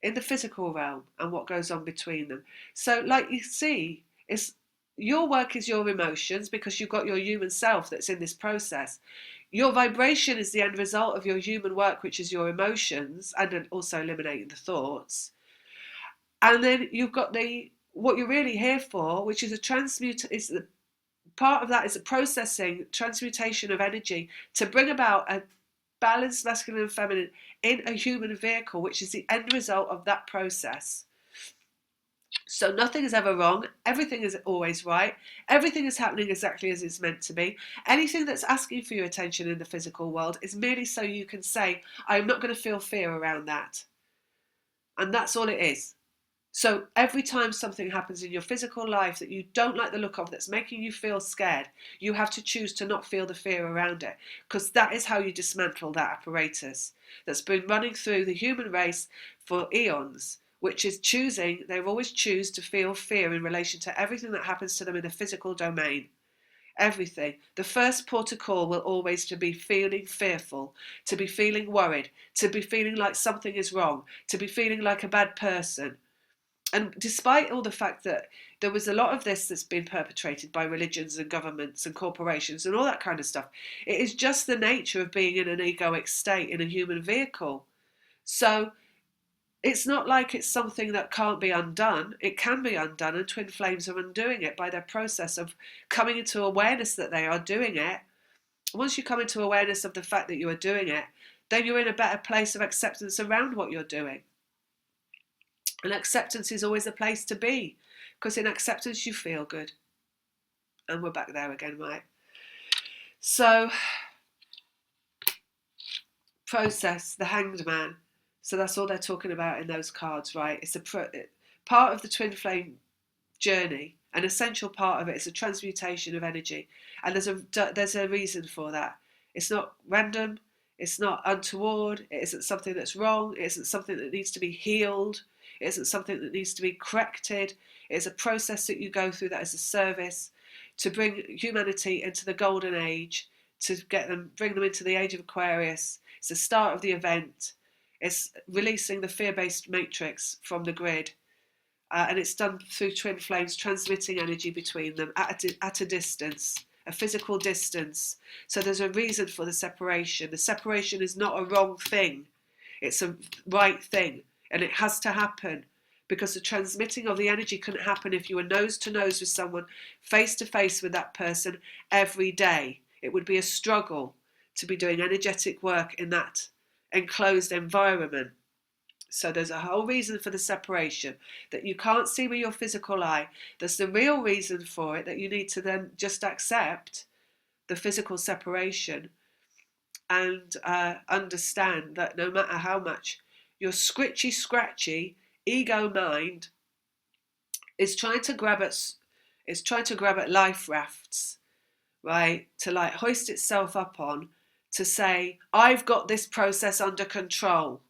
in the physical realm and what goes on between them. So like you see, it's your work is your emotions because you've got your human self that's in this process. Your vibration is the end result of your human work, which is your emotions, and also eliminating the thoughts. And then you've got what you're really here for, which is part of that is a processing, transmutation of energy to bring about a balanced masculine and feminine in a human vehicle, which is the end result of that process. So nothing is ever wrong. Everything is always right. Everything is happening exactly as it's meant to be. Anything that's asking for your attention in the physical world is merely so you can say, I'm not going to feel fear around that. And that's all it is. So every time something happens in your physical life that you don't like the look of, that's making you feel scared, you have to choose to not feel the fear around it, because that is how you dismantle that apparatus that's been running through the human race for eons, which is they always choose to feel fear in relation to everything that happens to them in the physical domain. Everything. The first port of call will always to be feeling fearful, to be feeling worried, to be feeling like something is wrong, to be feeling like a bad person. And despite all the fact that there was a lot of this that's been perpetrated by religions and governments and corporations and all that kind of stuff, it is just the nature of being in an egoic state in a human vehicle. So it's not like it's something that can't be undone. It can be undone, and twin flames are undoing it by their process of coming into awareness that they are doing it. Once you come into awareness of the fact that you are doing it, then you're in a better place of acceptance around what you're doing. And acceptance is always a place to be, because in acceptance you feel good. And we're back there again, right? So, process, the Hanged Man. So that's all they're talking about in those cards, right? It's part of the twin flame journey. An essential part of it is a transmutation of energy. And there's a reason for that. It's not random. It's not untoward. It isn't something that's wrong. It isn't something that needs to be healed. It isn't something that needs to be corrected. It's a process that you go through that is a service to bring humanity into the golden age, to bring them into the age of Aquarius. It's the start of the event. It's releasing the fear-based matrix from the grid. And it's done through twin flames, transmitting energy between them at a distance, a physical distance. So there's a reason for the separation. The separation is not a wrong thing. It's a right thing. And it has to happen, because the transmitting of the energy couldn't happen if you were nose to nose with someone, face to face with that person every day. It would be a struggle to be doing energetic work in that enclosed environment. So there's a whole reason for the separation that you can't see with your physical eye. There's the real reason for it, that you need to then just accept the physical separation and understand that no matter how much your scritchy, scratchy ego mind is trying to grab at life rafts, right? To like hoist itself up on, to say, I've got this process under control.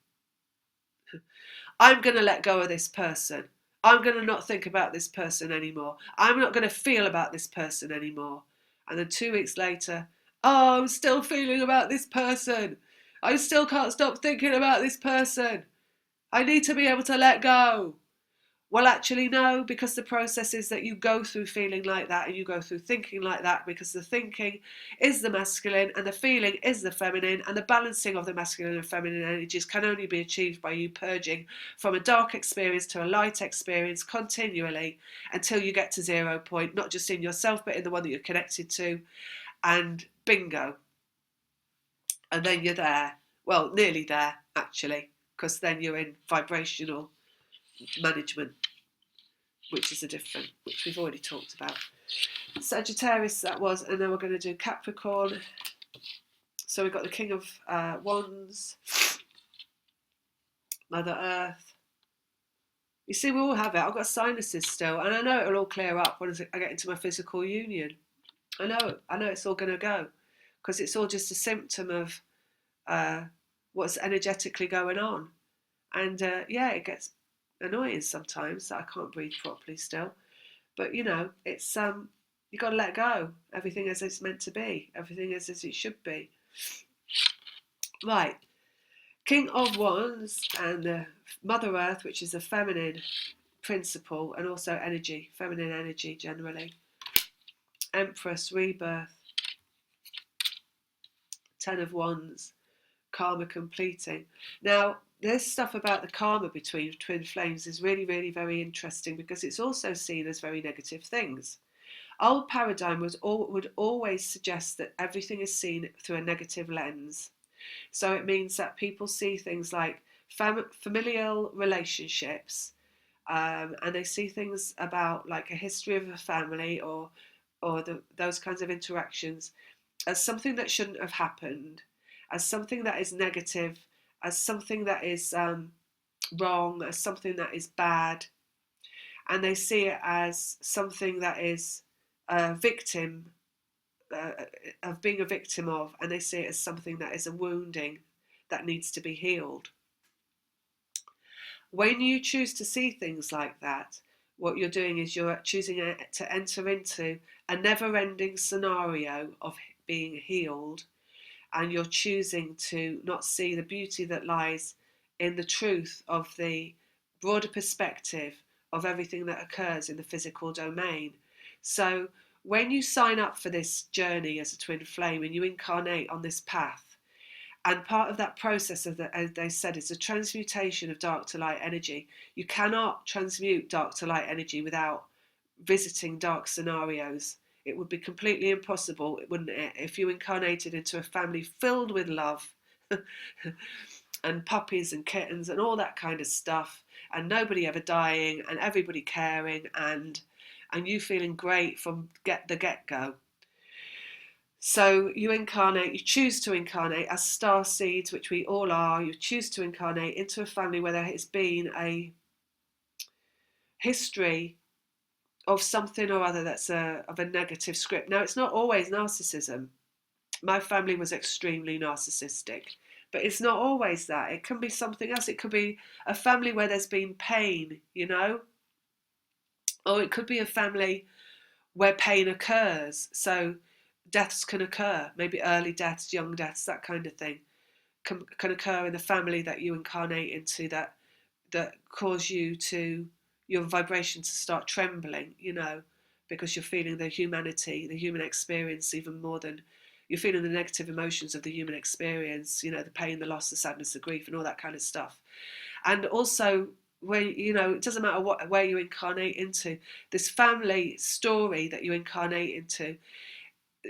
I'm going to let go of this person. I'm going to not think about this person anymore. I'm not going to feel about this person anymore. And then 2 weeks later, oh, I'm still feeling about this person. I still can't stop thinking about this person. I need to be able to let go. Well, actually, no, because the process is that you go through feeling like that and you go through thinking like that, because the thinking is the masculine and the feeling is the feminine, and the balancing of the masculine and feminine energies can only be achieved by you purging from a dark experience to a light experience continually until you get to 0 point, not just in yourself, but in the one that you're connected to, and bingo. And then you're there. Well, nearly there, actually, because then you're in vibrational management, which is a different, which we've already talked about. Sagittarius, that was, and then we're going to do Capricorn. So we've got the King of Wands, Mother Earth. You see, we all have it. I've got sinuses still, and I know it'll all clear up when I get into my physical union. I know it's all going to go, because it's all just a symptom of what's energetically going on. And yeah, it gets annoying sometimes that I can't breathe properly still. But it's you got to let go. Everything as it's meant to be. Everything is as it should be. Right. King of Wands and Mother Earth, which is a feminine principle and also energy, feminine energy generally. Empress, rebirth. Ten of Wands, karma completing. Now, this stuff about the karma between twin flames is really, really very interesting, because it's also seen as very negative things. Old paradigm would always suggest that everything is seen through a negative lens. So it means that people see things like familial relationships, and they see things about like a history of a family or those kinds of interactions as something that shouldn't have happened, as something that is negative, as something that is wrong, as something that is bad. And they see it as something that is a victim of being a victim of, and they see it as something that is a wounding that needs to be healed. When you choose to see things like that, what you're doing is you're choosing to enter into a never-ending scenario of being healed, and you're choosing to not see the beauty that lies in the truth of the broader perspective of everything that occurs in the physical domain. So when you sign up for this journey as a twin flame and you incarnate on this path, and part of that process, as they said, is the transmutation of dark to light energy. You cannot transmute dark to light energy without visiting dark scenarios. It would be completely impossible, wouldn't it, if you incarnated into a family filled with love and puppies and kittens and all that kind of stuff, and nobody ever dying and everybody caring, and you feeling great from the get-go. So you incarnate, you choose to incarnate as star seeds, which we all are. You choose to incarnate into a family where there has been a history of something or other that's of a negative script. Now, it's not always narcissism. My family was extremely narcissistic, but it's not always that. It can be something else. It could be a family where there's been pain, or it could be a family where pain occurs. So deaths can occur, maybe early deaths, young deaths, that kind of thing can occur in the family that you incarnate into, that cause your vibration to start trembling, because you're feeling the humanity, the human experience, even more than you're feeling the negative emotions of the human experience, the pain, the loss, the sadness, the grief, and all that kind of stuff. And also, where it doesn't matter where you incarnate into, this family story that you incarnate into,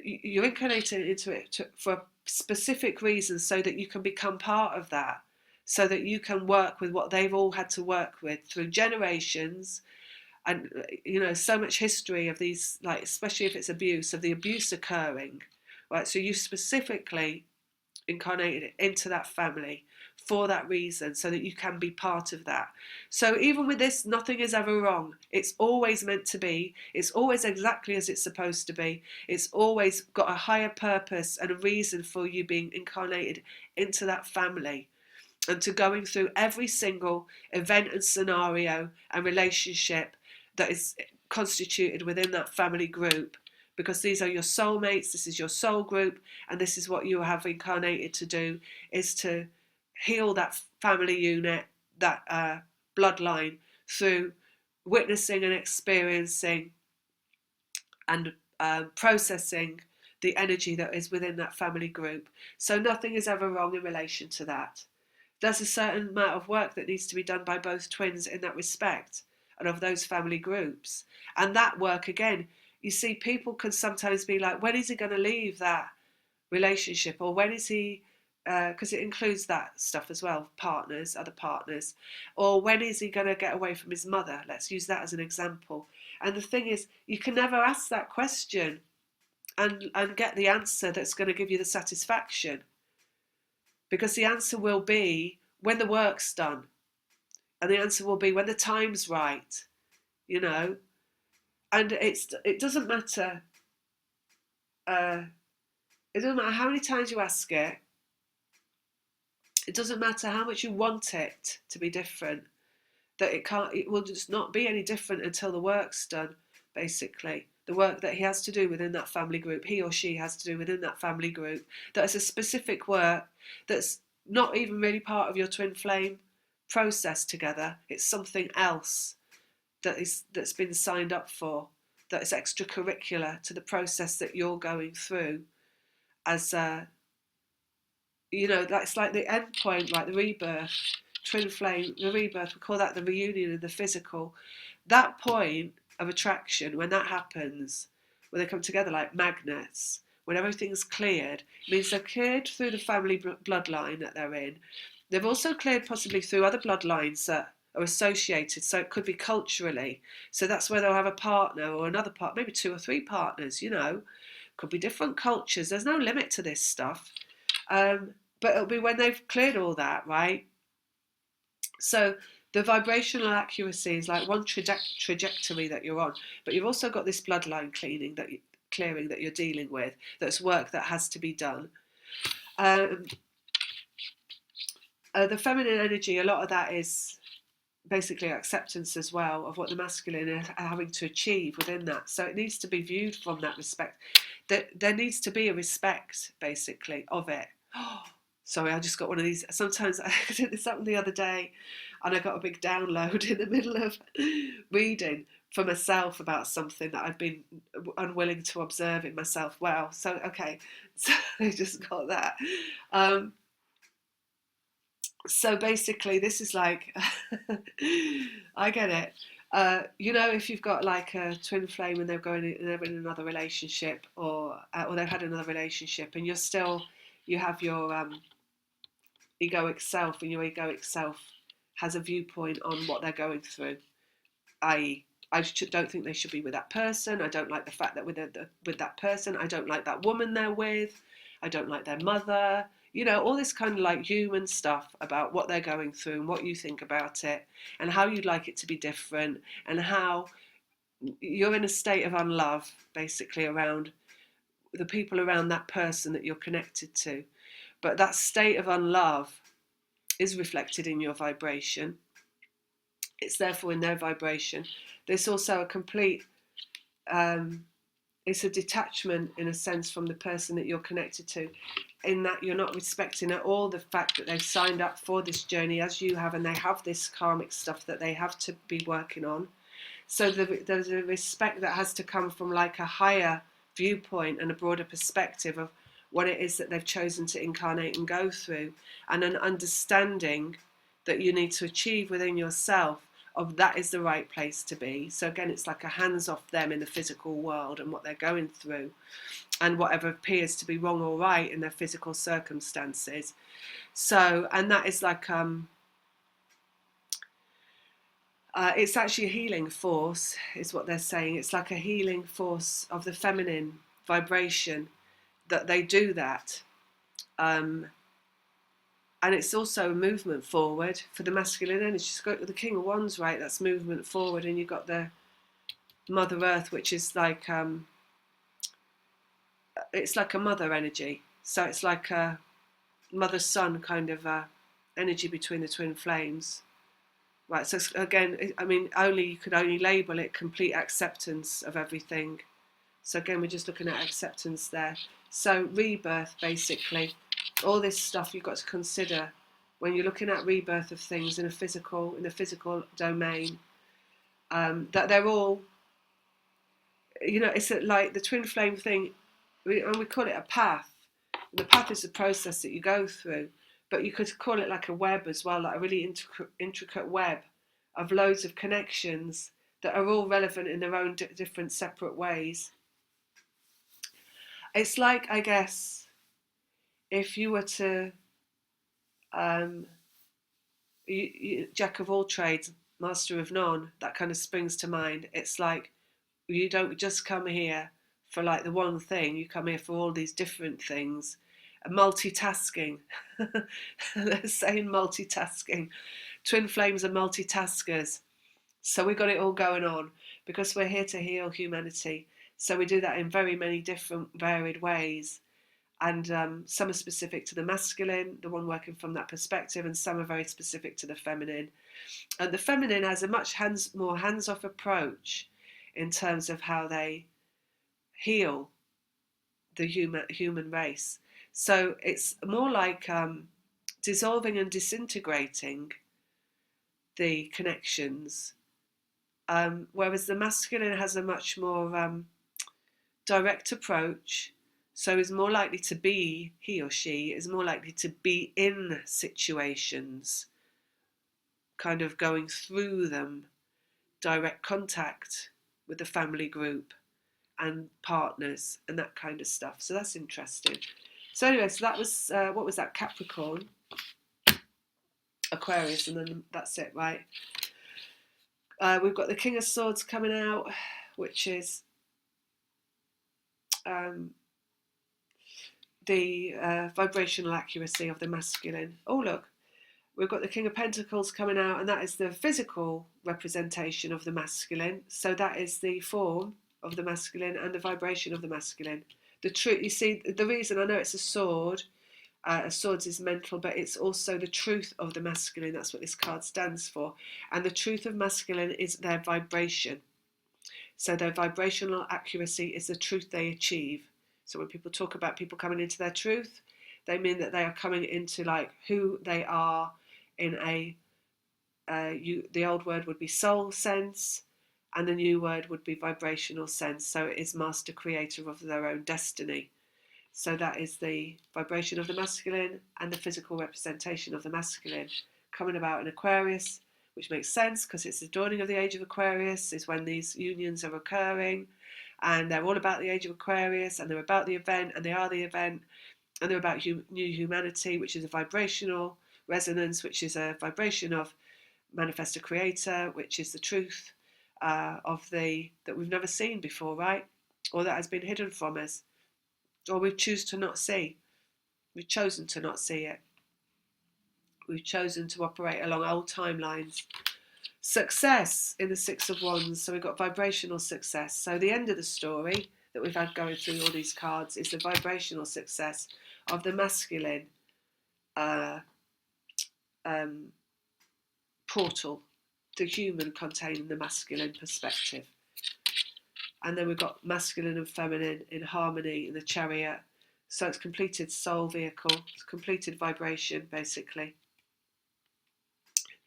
you're incarnating into it for a specific reason, so that you can become part of that, so that you can work with what they've all had to work with through generations. And so much history of these, like, especially if it's abuse, of the abuse occurring, right? So you specifically incarnated into that family for that reason, so that you can be part of that. So even with this, nothing is ever wrong. It's always meant to be. It's always exactly as it's supposed to be. It's always got a higher purpose and a reason for you being incarnated into that family, and to going through every single event and scenario and relationship that is constituted within that family group, because these are your soulmates, this is your soul group, and this is what you have incarnated to do, is to heal that family unit, that bloodline, through witnessing and experiencing and processing the energy that is within that family group. So nothing is ever wrong in relation to that. There's a certain amount of work that needs to be done by both twins in that respect and of those family groups. And that work, again, you see, people can sometimes be like, when is he going to leave that relationship? Or when is he, because it includes that stuff as well, partners, other partners. Or when is he going to get away from his mother? Let's use that as an example. And the thing is, you can never ask that question and get the answer that's going to give you the satisfaction. Because the answer will be when the work's done. And the answer will be when the time's right, you know. And it doesn't matter. It doesn't matter how many times you ask it. It doesn't matter how much you want it to be different. That it will just not be any different until the work's done, basically. The work that he has to do within that family group, he or she has to do within that family group, that is a specific work that's not even really part of your twin flame process together. It's something else that's been signed up for, that is extracurricular to the process that you're going through as that's like the end point, like the rebirth, twin flame, the rebirth, we call that the reunion of the physical. That point of attraction, when that happens, when they come together like magnets, when everything's cleared, it means they're cleared through the family bloodline that they're in. They've also cleared possibly through other bloodlines that are associated, so it could be culturally. So that's where they'll have a partner or another part, maybe 2 or 3 partners, could be different cultures. There's no limit to this stuff. But it'll be when they've cleared all that, right? So the vibrational accuracy is like one trajectory that you're on, but you've also got this bloodline clearing that you're dealing with. That's work that has to be done. The feminine energy, a lot of that is basically acceptance as well of what the masculine is having to achieve within that. So it needs to be viewed from that respect. There needs to be a respect, basically, of it. Sorry, I just got one of these. Sometimes I did this up the other day and I got a big download in the middle of reading for myself about something that I've been unwilling to observe in myself. Wow. So, okay. So I just got that. So basically this is like, I get it. If you've got like a twin flame and they're in another relationship or they've had another relationship and you have your egoic self, and your egoic self has a viewpoint on what they're going through, i.e. I don't think they should be with that person. I don't like the fact that with that person, I don't like that woman they're with, I don't like their mother, all this kind of like human stuff about what they're going through and what you think about it and how you'd like it to be different and how you're in a state of unlove basically around the people around that person that you're connected to. But that state of unlove is reflected in your vibration. It's therefore in their vibration. There's also a complete, it's a detachment in a sense from the person that you're connected to, in that you're not respecting at all the fact that they've signed up for this journey as you have, and they have this karmic stuff that they have to be working on. So there's a respect that has to come from like a higher viewpoint and a broader perspective of what it is that they've chosen to incarnate and go through, and an understanding that you need to achieve within yourself of that is the right place to be. So again, it's like a hands off them in the physical world and what they're going through and whatever appears to be wrong or right in their physical circumstances. So, and that is like it's actually a healing force, is what they're saying. It's like a healing force of the feminine vibration that they do that. And it's also a movement forward for the masculine energy. Just got the King of Wands, right? That's movement forward. And you've got the Mother Earth, which is like, it's like a mother energy. So it's like a mother-son kind of energy between the twin flames. Right, so again, I mean, you could only label it complete acceptance of everything. So again, we're just looking at acceptance there. So rebirth, basically, all this stuff you've got to consider when you're looking at rebirth of things in the physical domain. that they're all, it's like the twin flame thing, and we call it a path. The path is the process that you go through, but you could call it like a web as well, like a really intricate web of loads of connections that are all relevant in their own different separate ways. It's like, I guess, if you were to, jack of all trades, master of none, that kind of springs to mind. It's like you don't just come here for like the one thing, you come here for all these different things. Multitasking. They're saying multitasking. Twin flames are multitaskers. So we got it all going on because we're here to heal humanity. So we do that in very many different varied ways. And some are specific to the masculine, the one working from that perspective, and some are very specific to the feminine. And the feminine has a much more hands-off approach in terms of how they heal the human race. So it's more like dissolving and disintegrating the connections, whereas the masculine has a much more direct approach. So is more likely to be, he or she is more likely to be in situations, kind of going through them, direct contact with the family group and partners and that kind of stuff. So that's interesting. So anyway, so that was, what was that, Capricorn, Aquarius, and then that's it, right? We've got the King of Swords coming out, which is the vibrational accuracy of the masculine. Oh, look, we've got the King of Pentacles coming out, and that is the physical representation of the masculine. So that is the form of the masculine and the vibration of the masculine. The truth, you see, the reason, I know it's a sword, swords is mental, but it's also the truth of the masculine. That's what this card stands for. And the truth of masculine is their vibration. So their vibrational accuracy is the truth they achieve. So when people talk about people coming into their truth, they mean that they are coming into like who they are in a, the old word would be soul sense, and the new word would be vibrational sense. So it is master creator of their own destiny. So that is the vibration of the masculine and the physical representation of the masculine coming about in Aquarius, which makes sense because it's the dawning of the age of Aquarius, is when these unions are occurring, and they're all about the age of Aquarius, and they're about the event, and they are the event, and they're about new humanity, which is a vibrational resonance, which is a vibration of manifest creator, which is the truth of that we've never seen before, right? Or that has been hidden from us, or we choose to not see. We've chosen to not see it. We've chosen to operate along old timelines. Success in the Six of Wands. So we've got vibrational success. So the end of the story that we've had going through all these cards is the vibrational success of the masculine portal, the human containing the masculine perspective. And then we've got masculine and feminine in harmony in the Chariot. So it's completed soul vehicle, it's completed vibration, basically.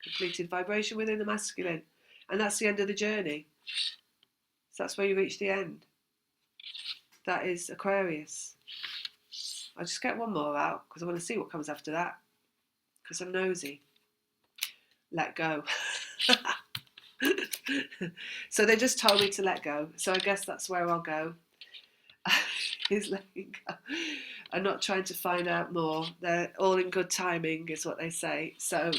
Completed vibration within the masculine. And that's the end of the journey. So that's where you reach the end. That is Aquarius. I'll just get one more out because I want to see what comes after that. Because I'm nosy. Let go. So they just told me to let go. So I guess that's where I'll go. Is letting go. I'm not trying to find out more. They're all in good timing, is what they say. So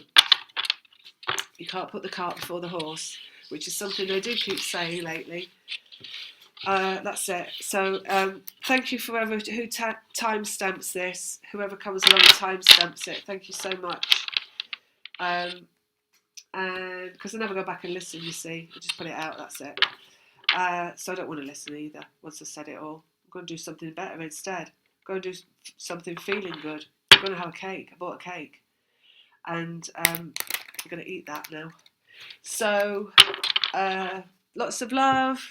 you can't put the cart before the horse, which is something they do keep saying lately. That's it. So thank you for whoever who timestamps this. Whoever comes along and timestamps it. Thank you so much. And because I never go back and listen, you see, I just put it out. That's it. So I don't want to listen either. Once I've said it all, I'm going to do something better instead. I'm going to do something feeling good. I'm going to have a cake. I bought a cake, and I'm going to eat that now. So lots of love.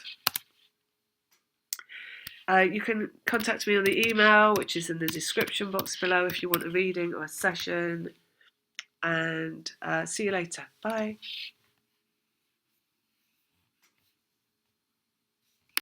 You can contact me on the email, which is in the description box below, if you want a reading or a session. And see you later. Bye.